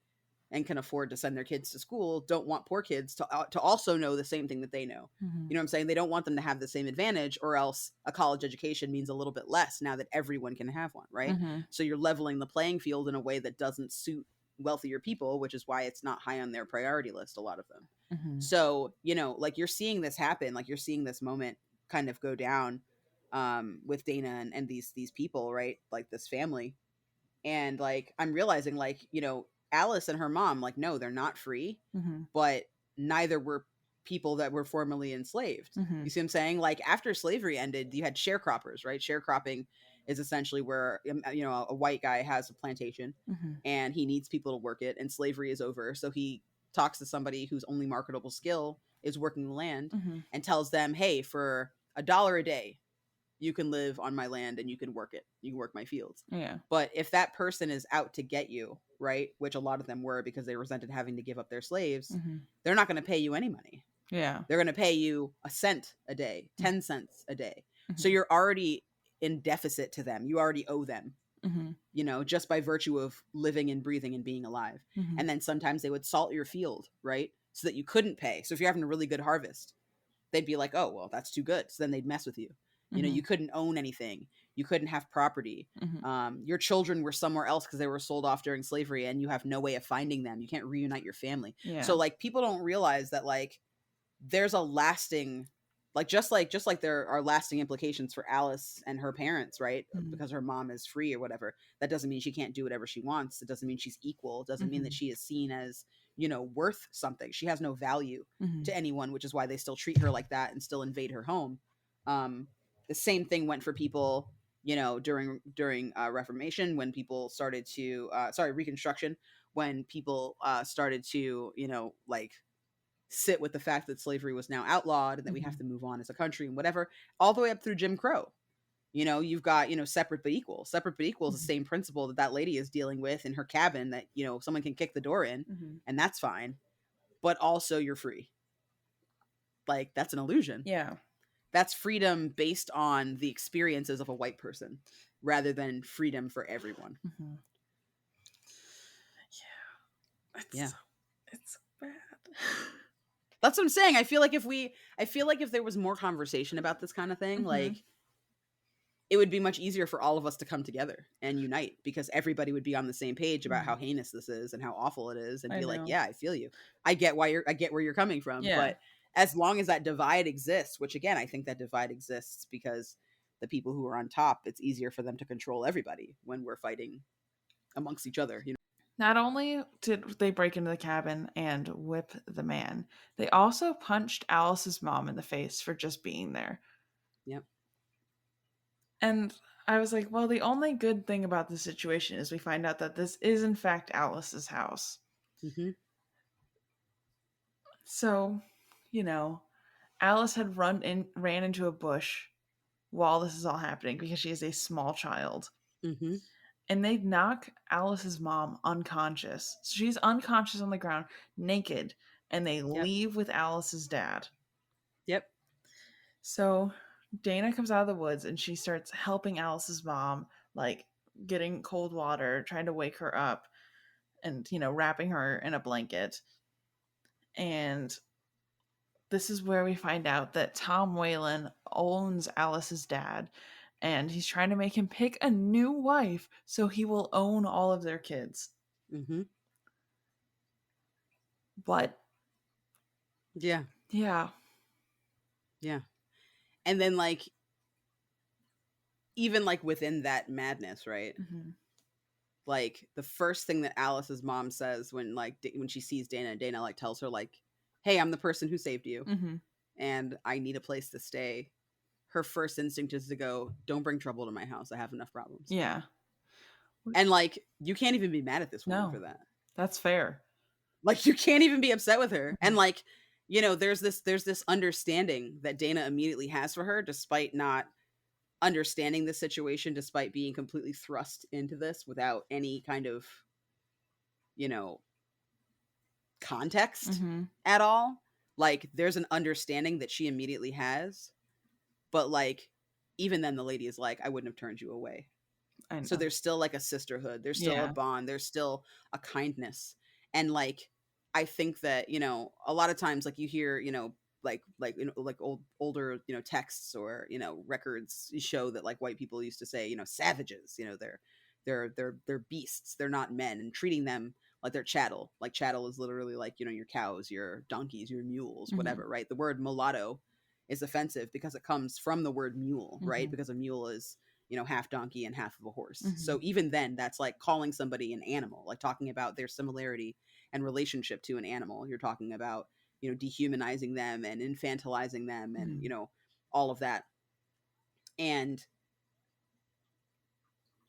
and can afford to send their kids to school don't want poor kids to also know the same thing that they know. Mm-hmm. You know what I'm saying? They don't want them to have the same advantage, or else a college education means a little bit less now that everyone can have one, right? Mm-hmm. So you're leveling the playing field in a way that doesn't suit wealthier people, which is why it's not high on their priority list, a lot of them. Mm-hmm. So, you know, like you're seeing this happen, like you're seeing this moment kind of go down, with Dana and these people, right? Like this family. And like I'm realizing, like, you know, Alice and her mom, like, no, they're not free, Mm-hmm. but neither were people that were formerly enslaved. Mm-hmm. You see what I'm saying? Like after slavery ended, you had sharecroppers, right? Sharecropping is essentially where, you know, a white guy has a plantation Mm-hmm. and he needs people to work it, and slavery is over, so he talks to somebody whose only marketable skill is working the land, Mm-hmm. and tells them, hey, for $1 a day you can live on my land and you can work it. You can work my fields. Yeah. But if that person is out to get you, right, which a lot of them were because they resented having to give up their slaves, Mm-hmm. they're not going to pay you any money. Yeah. They're going to pay you a cent a day, 10 cents a day. Mm-hmm. So you're already in deficit to them. You already owe them, Mm-hmm. you know, just by virtue of living and breathing and being alive. Mm-hmm. And then sometimes they would salt your field, right, so that you couldn't pay. So if you're having a really good harvest, they'd be like, oh, well, that's too good. So then they'd mess with you. You know, Mm-hmm. you couldn't own anything. You couldn't have property. Mm-hmm. Your children were somewhere else because they were sold off during slavery, and you have no way of finding them. You can't reunite your family. Yeah. So like people don't realize that like there's a lasting, like just like there are lasting implications for Alice and her parents, right? Mm-hmm. Because her mom is free or whatever. That doesn't mean she can't do whatever she wants. It doesn't mean she's equal. It doesn't mean that Mm-hmm. she is seen as, worth something. She has no value to anyone, which is why they still treat her like that and still invade her home. The same thing went for people, during Reformation, when people started to Reconstruction, when people started to like sit with the fact that slavery was now outlawed and that we have to move on as a country and whatever, all the way up through Jim Crow. You've got, separate but equal. Separate but equal is the same principle that lady is dealing with in her cabin, that, someone can kick the door in and that's fine. But also you're free. Like, that's an illusion. Yeah. That's freedom based on the experiences of a white person rather than freedom for everyone. Yeah. It's bad. That's what I'm saying. I feel like if there was more conversation about this kind of thing, like, it would be much easier for all of us to come together and unite, because everybody would be on the same page about how heinous this is and how awful it is, and be like, yeah, I feel you. I get where you're coming from. Yeah. But as long as that divide exists, which again, I think that divide exists because the people who are on top, it's easier for them to control everybody when we're fighting amongst each other. Not only did they break into the cabin and whip the man, they also punched Alice's mom in the face for just being there. Yep. And I was like, well, the only good thing about this situation is we find out that this is, in fact, Alice's house. So, Alice had ran into a bush while this is all happening because she is a small child. And they knock Alice's mom unconscious. So she's unconscious on the ground, naked, and they leave with Alice's dad. Yep. So Dana comes out of the woods and she starts helping Alice's mom, like getting cold water, trying to wake her up, and, wrapping her in a blanket. And this is where we find out that Tom Whalen owns Alice's dad, and he's trying to make him pick a new wife so he will own all of their kids. But yeah. And then, like, even like within that madness, right? Like, the first thing that Alice's mom says when she sees Dana like tells her, like, hey, I'm the person who saved you and I need a place to stay. Her first instinct is to go, don't bring trouble to my house. I have enough problems. Yeah. And, like, you can't even be mad at this woman for that. That's fair. Like, you can't even be upset with her. And, like, there's this understanding that Dana immediately has for her, despite not understanding the situation, despite being completely thrust into this without any kind of, context at all. Like, there's an understanding that she immediately has. But, like, even then the lady is like, I wouldn't have turned you away. I know. So there's still, like, a sisterhood. There's still a bond. There's still a kindness. And, like, I think that, a lot of times, like, you hear, older, texts or, records show that, like, white people used to say, savages, they're beasts. They're not men, and treating them like they're chattel. Like, chattel is literally like, your cows, your donkeys, your mules, whatever, right? The word mulatto is offensive because it comes from the word mule, right? Because a mule is, half donkey and half of a horse. So even then, that's like calling somebody an animal, like talking about their similarity and relationship to an animal. You're talking about, dehumanizing them and infantilizing them and, all of that. And,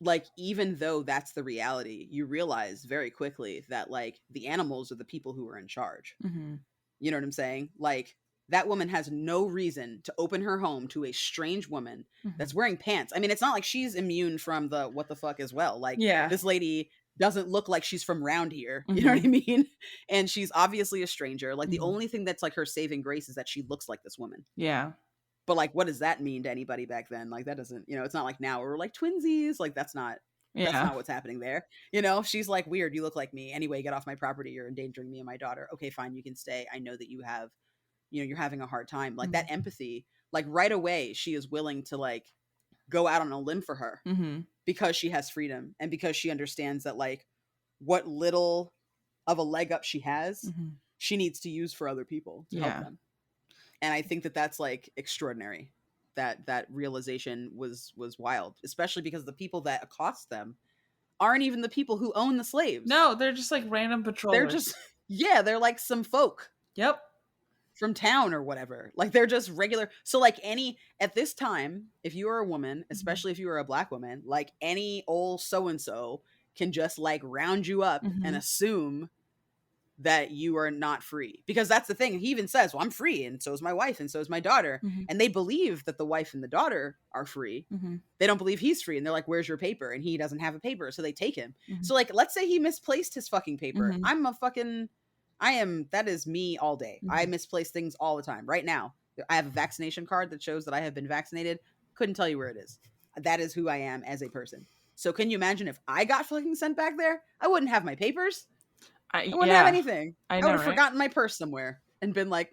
like, even though that's the reality, you realize very quickly that, like, the animals are the people who are in charge. You know what I'm saying? Like, that woman has no reason to open her home to a strange woman that's wearing pants. I mean, it's not like she's immune from the what the fuck as well. Like, this lady doesn't look like she's from round here. You know what I mean? And she's obviously a stranger. Like, the only thing that's, like, her saving grace is that she looks like this woman. Yeah. But, like, what does that mean to anybody back then? Like, that doesn't, it's not like now we're like twinsies. Like, that's not what's happening there. She's like, weird. You look like me. Anyway, get off my property. You're endangering me and my daughter. Okay, fine. You can stay. I know that you have, you're having a hard time. Like, that empathy, like, right away, she is willing to, like, go out on a limb for her because she has freedom and because she understands that, like, what little of a leg up she has, she needs to use for other people to help them. And I think that that's, like, extraordinary. That realization was wild, especially because the people that accost them aren't even the people who own the slaves. No, they're just, like, random patrollers. Yeah, they're like some folk Yep. from town or whatever. Like they're just regular. So like any at this time, if you are a woman, especially if you are a black woman, like any old so and so can just like round you up and assume that you are not free. Because that's the thing. He even says, "Well, I'm free, and so is my wife, and so is my daughter." And they believe that the wife and the daughter are free. They don't believe he's free, and they're like, "Where's your paper?" And he doesn't have a paper, so they take him. So like, let's say he misplaced his fucking paper. That is me all day. I misplace things all the time. Right now, I have a vaccination card that shows that I have been vaccinated. Couldn't tell you where it is. That is who I am as a person. So can you imagine if I got fucking sent back there? I wouldn't have my papers. I wouldn't have anything. I would have forgotten my purse somewhere and been like,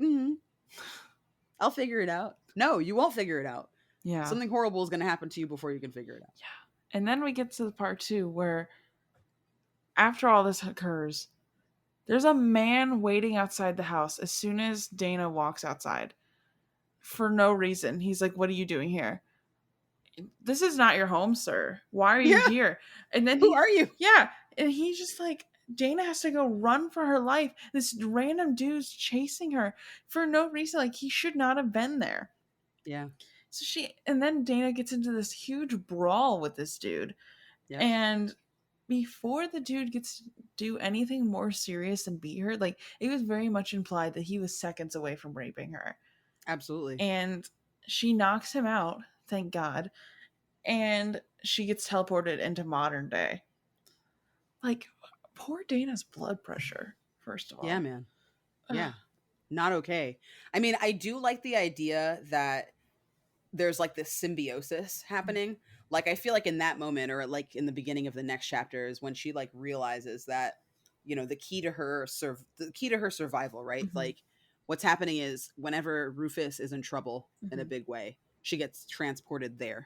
I'll figure it out. No, you won't figure it out. Yeah. Something horrible is going to happen to you before you can figure it out. Yeah. And then we get to the part 2 where after all this occurs, there's a man waiting outside the house as soon as Dana walks outside. For no reason. He's like, "What are you doing here?" "This is not your home, sir. Why are you here?" And then Who are you? Yeah. And he's just like, Dana has to go run for her life. This random dude's chasing her for no reason. Like, he should not have been there. Yeah. So and then Dana gets into this huge brawl with this dude. Yep. And before the dude gets to do anything more serious than beat her, like, it was very much implied that he was seconds away from raping her. Absolutely. And she knocks him out, thank God. And she gets teleported into modern day. Like, poor Dana's blood pressure, first of all. Yeah, man. Yeah. Not okay. I mean, I do like the idea that there's like this symbiosis happening. Like, I feel like in that moment, or like in the beginning of the next chapter, is when she like realizes that, you know, the key to her survival, right? Like, what's happening is whenever Rufus is in trouble in a big way, she gets transported there.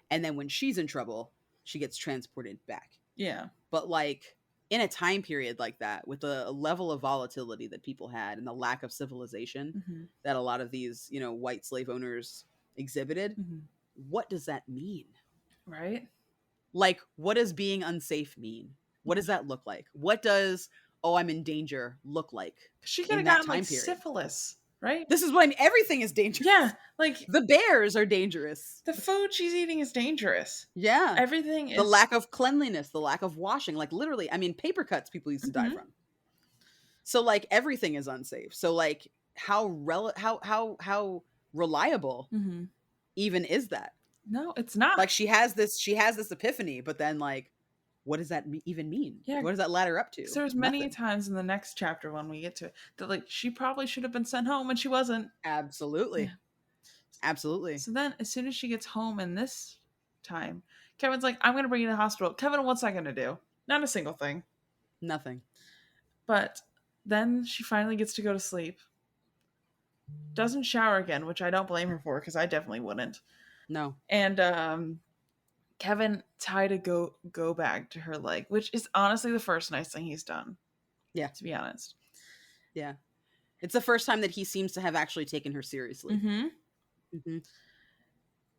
And then when she's in trouble, she gets transported back. Yeah. But like in a time period like that, with the level of volatility that people had and the lack of civilization that a lot of these, you know, white slave owners exhibited, what does that mean? Right? Like, what does being unsafe mean? What does that look like? What does, oh, I'm in danger look like? She could have gotten like syphilis, right? This is when everything is dangerous. Yeah, like the bears are dangerous. The food she's eating is dangerous. Yeah. Everything is... The lack of cleanliness, the lack of washing, like literally, I mean, paper cuts people used to die from. So like everything is unsafe. So like how reliable even is that? No, it's not. Like she has this epiphany, but then like, what does that even mean? Yeah. What does that ladder up to? So there's many times in the next chapter when we get to it that like she probably should have been sent home and she wasn't. Absolutely. Yeah. Absolutely. So then as soon as she gets home in this time, Kevin's like, "I'm going to bring you to the hospital." Kevin, what's that going to do? Not a single thing. Nothing. But then she finally gets to go to sleep. Doesn't shower again, which I don't blame her for because I definitely wouldn't. No. And Kevin tied a go bag to her leg, which is honestly the first nice thing he's done. Yeah. To be honest. Yeah. It's the first time that he seems to have actually taken her seriously.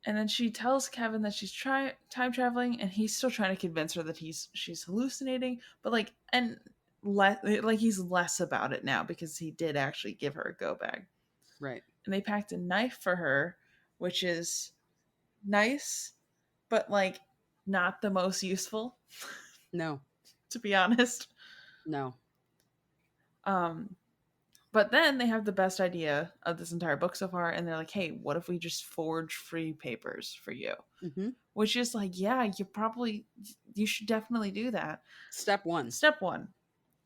And then she tells Kevin that she's time traveling, and he's still trying to convince her that she's hallucinating, but like, and he's less about it now because he did actually give her a go bag. Right. And they packed a knife for her, which is nice, but like not the most useful. No. To be honest. No. But then they have the best idea of this entire book so far, and they're like, "Hey, what if we just forge free papers for you?" Which is like, yeah, you should definitely do that. Step one.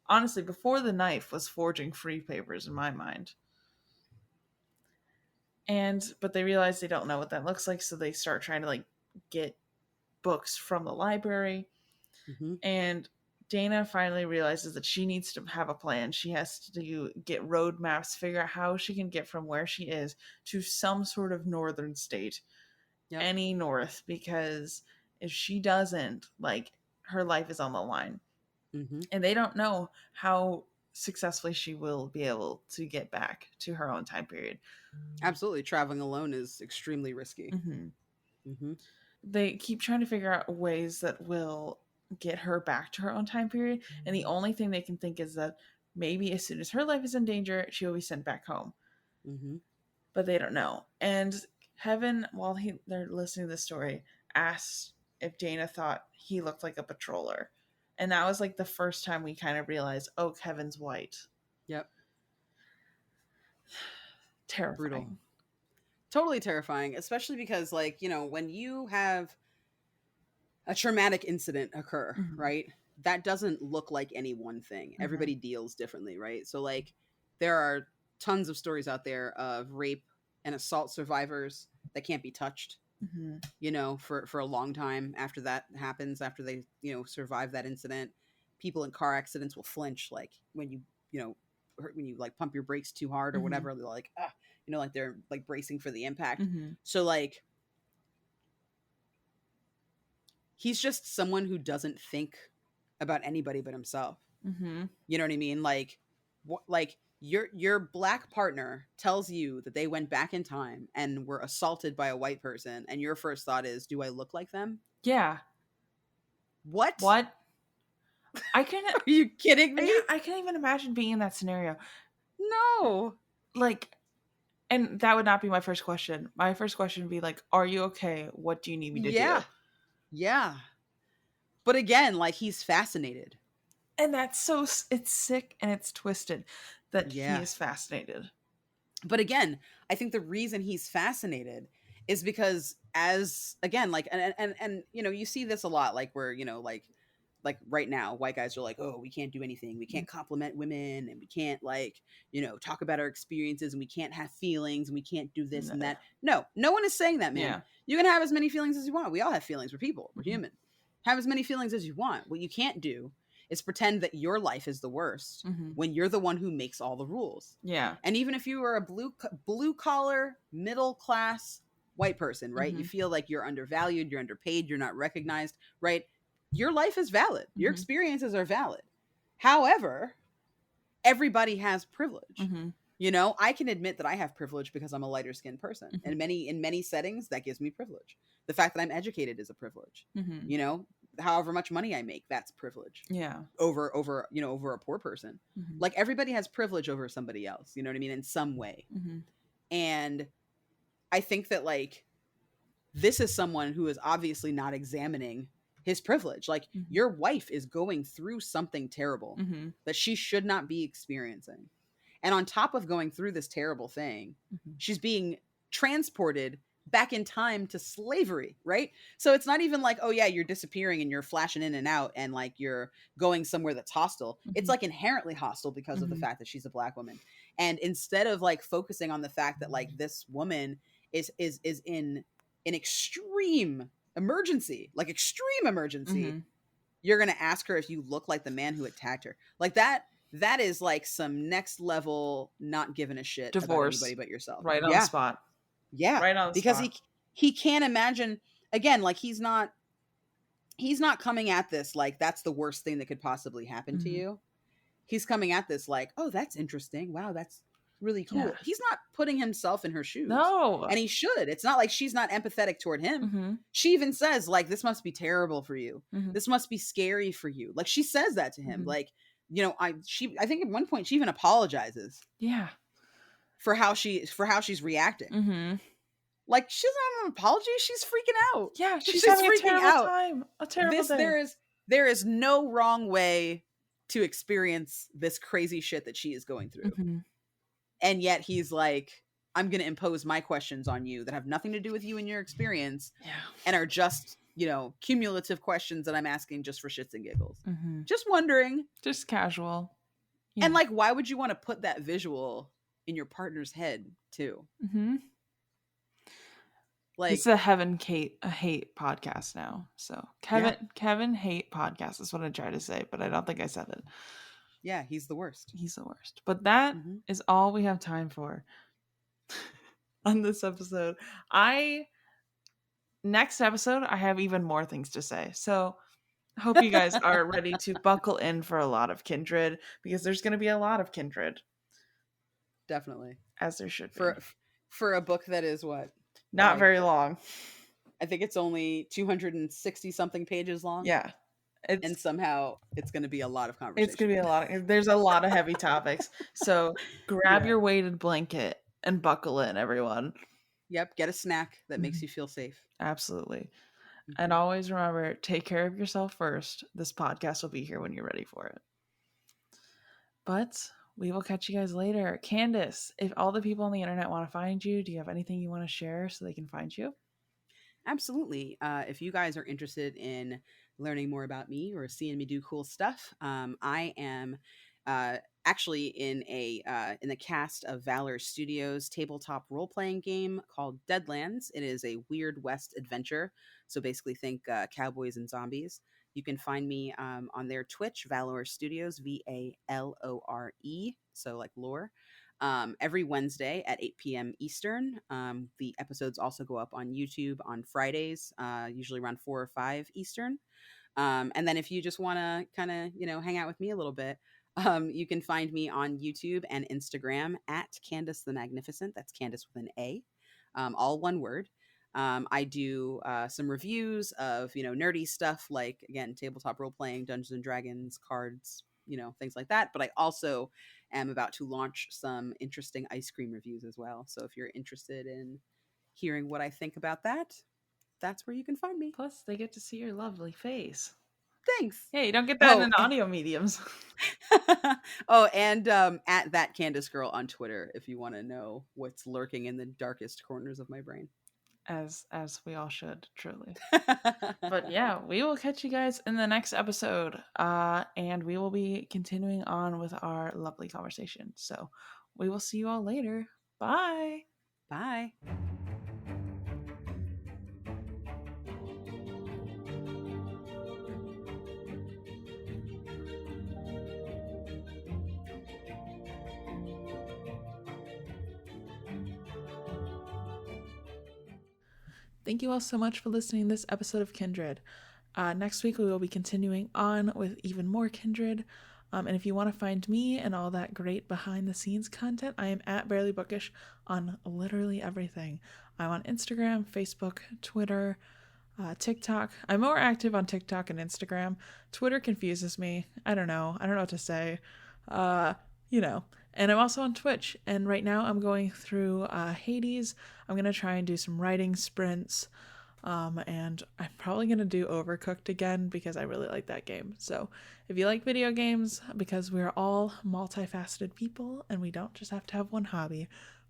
Honestly, before the knife was forging free papers in my mind. But they realize they don't know what that looks like, so they start trying to like get books from the library. And Dana finally realizes that she needs to have a plan. She has to get road maps, figure out how she can get from where she is to some sort of northern state. Yep. Any north, because if she doesn't, like, her life is on the line. And they don't know how successfully she will be able to get back to her own time period. Absolutely. Traveling alone is extremely risky. They keep trying to figure out ways that will get her back to her own time period, and the only thing they can think is that maybe as soon as her life is in danger, she will be sent back home. Mm-hmm. But they don't know. And Kevin, while they're listening to the story, asks if Dana thought he looked like a patroller. And that was like the first time we kind of realized, oh, Kevin's white. Yep. Terrifying. Brutal. Totally terrifying, especially because, like, you know, when you have a traumatic incident occur, right? That doesn't look like any one thing. Everybody deals differently, right? So, like, there are tons of stories out there of rape and assault survivors that can't be touched, you know, for a long time after that happens, after they, you know, survive that incident. People in car accidents will flinch, like, when when you like pump your brakes too hard or whatever, they're like, you know, like they're like bracing for the impact. So, like, he's just someone who doesn't think about anybody but himself. You know what I mean? Like, like your black partner tells you that they went back in time and were assaulted by a white person, and your first thought is, do I look like them? Yeah. What? I can't. Are you kidding me? Yeah, I can't even imagine being in that scenario. No. Like, and that would not be my first question. My first question would be like, are you okay? What do you need me to do? Yeah. But again, like, he's fascinated. And that's it's sick and it's twisted that he is fascinated. But again, I think the reason he's fascinated is because, as again, like, and you know, you see this a lot, like, where, you know, like right now, white guys are like, oh, we can't do anything. We can't compliment women, and we can't, like, you know, talk about our experiences, and we can't have feelings, and we can't do this and that. No one is saying that, man. Yeah. You can have as many feelings as you want. We all have feelings. We're people. We're human. Have as many feelings as you want. What you can't do is pretend that your life is the worst when you're the one who makes all the rules. Yeah. And even if you are a blue collar, middle class white person, right? You feel like you're undervalued, you're underpaid, you're not recognized, right? Your life is valid. Your experiences are valid. However, everybody has privilege. You know, I can admit that I have privilege because I'm a lighter skinned person. And in many settings, that gives me privilege. The fact that I'm educated is a privilege. You know, however much money I make, that's privilege. Yeah. Over a poor person. Like, everybody has privilege over somebody else, you know what I mean? In some way. And I think that, like, this is someone who is obviously not examining his privilege. Like, your wife is going through something terrible that she should not be experiencing. And on top of going through this terrible thing, she's being transported back in time to slavery, right? So it's not even like, oh yeah, you're disappearing and you're flashing in and out and, like, you're going somewhere that's hostile. It's, like, inherently hostile because of the fact that she's a black woman. And instead of, like, focusing on the fact that, like, this woman is in an extreme emergency, like extreme emergency, you're going to ask her if you look like the man who attacked her. Like, that is, like, some next level not giving a shit divorce about anybody but yourself. Right on the spot. Yeah. Right on the because spot. he can't imagine, again, like, he's not coming at this like that's the worst thing that could possibly happen to you. He's coming at this like, oh, that's interesting. Wow, that's really cool. Yeah. He's not putting himself in her shoes. No. And he should. It's not like she's not empathetic toward him. She even says, like, this must be terrible for you. This must be scary for you. Like, she says that to him. Like, you know, I think at one point she even apologizes. Yeah. For how she's reacting. Like, she's not an apology. She's freaking out. Yeah, she's having a terrible time. A terrible day. There is no wrong way to experience this crazy shit that she is going through. And yet he's like, I'm going to impose my questions on you that have nothing to do with you and your experience. Yeah. And are just, you know, cumulative questions that I'm asking just for shits and giggles. Just wondering. Just casual. Yeah. And, like, why would you want to put that visual in your partner's head too? Like, it's a hate podcast now. So Kevin hate podcast is what I try to say, but I don't think I said it. Yeah, he's the worst. He's the worst. But that is all we have time for on this episode. Next episode, I have even more things to say. So I hope you guys are ready to buckle in for a lot of Kindred, because there's going to be a lot of Kindred. Definitely. As there should be. For a book that is what? Not very long. I think it's only 260 something pages long. Yeah. and somehow it's going to be a lot of It's conversation. gonna be a lot of, there's a lot of heavy topics. So grab Yeah. your weighted blanket and buckle in, everyone. Yep. Get a snack that makes you feel safe. Absolutely. And Mhm. always remember, take care of yourself first. This podcast will be here when you're ready for it. But we will catch you guys later. Candace, if all the people on the internet want to find you, do you have anything you want to share so they can find you? Absolutely. If you guys are interested in learning more about me or seeing me do cool stuff, I am uh, actually in the cast of Valor Studios' tabletop role playing game called Deadlands. It is a Weird West adventure. So basically, think cowboys and zombies. You can find me on their Twitch, Valor Studios, VALORE, so like lore. Every Wednesday at 8 p.m. Eastern. The episodes also go up on YouTube on Fridays, usually around 4 or 5 Eastern. And then if you just want to kind of, hang out with me a little bit, you can find me on YouTube and Instagram at Candace the Magnificent. That's Candace with an A, all one word. I do some reviews of, nerdy stuff like, again, tabletop role playing, Dungeons and Dragons, cards, things like that. But I also am about to launch some interesting ice cream reviews as well. So if you're interested in hearing what I think about that, that's where you can find me. Plus, they get to see your lovely face. Thanks. Yeah, you don't get that Oh, in audio mediums. oh, and at that Candace girl on Twitter if you want to know what's lurking in the darkest corners of my brain. As we all should, truly. But yeah, we will catch you guys in the next episode. And we will be continuing on with our lovely conversation. So we will see you all later. Bye. Bye. Thank you all so much for listening to this episode of Kindred. Next week, we will be continuing on with even more Kindred. And if you want to find me and all that great behind the scenes content, I am at Barely Bookish on literally everything. I'm on Instagram, Facebook, Twitter, TikTok. I'm more active on TikTok and Instagram. Twitter confuses me. I don't know. I don't know what to say. Uh, you know. And I'm also on Twitch. And right now I'm going through Hades. I'm going to try and do some writing sprints. And I'm probably going to do Overcooked again because I really like that game. So if you like video games, because we're all multifaceted people and we don't just have to have one hobby,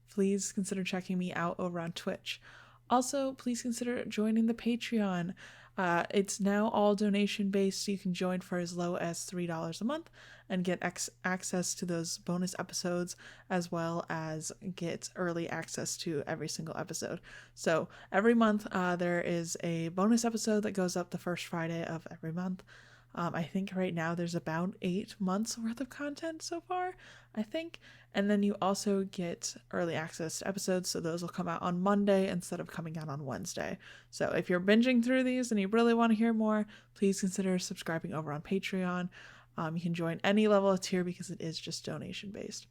please consider checking me out over on Twitch. Also, please consider joining the Patreon. It's now all donation based, so you can join for as low as $3 a month and get access to those bonus episodes, as well as get early access to every single episode. So every month there is a bonus episode that goes up the first Friday of every month. I think right now there's about 8 months worth of content so far, I think. And then you also get early access to episodes, so those will come out on Monday instead of coming out on Wednesday. So if you're binging through these and you really want to hear more, please consider subscribing over on Patreon. You can join any level of tier because it is just donation based.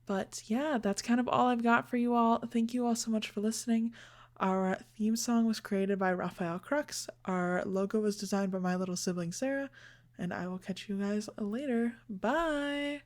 But yeah, that's kind of all I've got for you all. Thank you all so much for listening. Our theme song was created by Raphael Crux. Our logo was designed by my little sibling Sarah. And I will catch you guys later. Bye!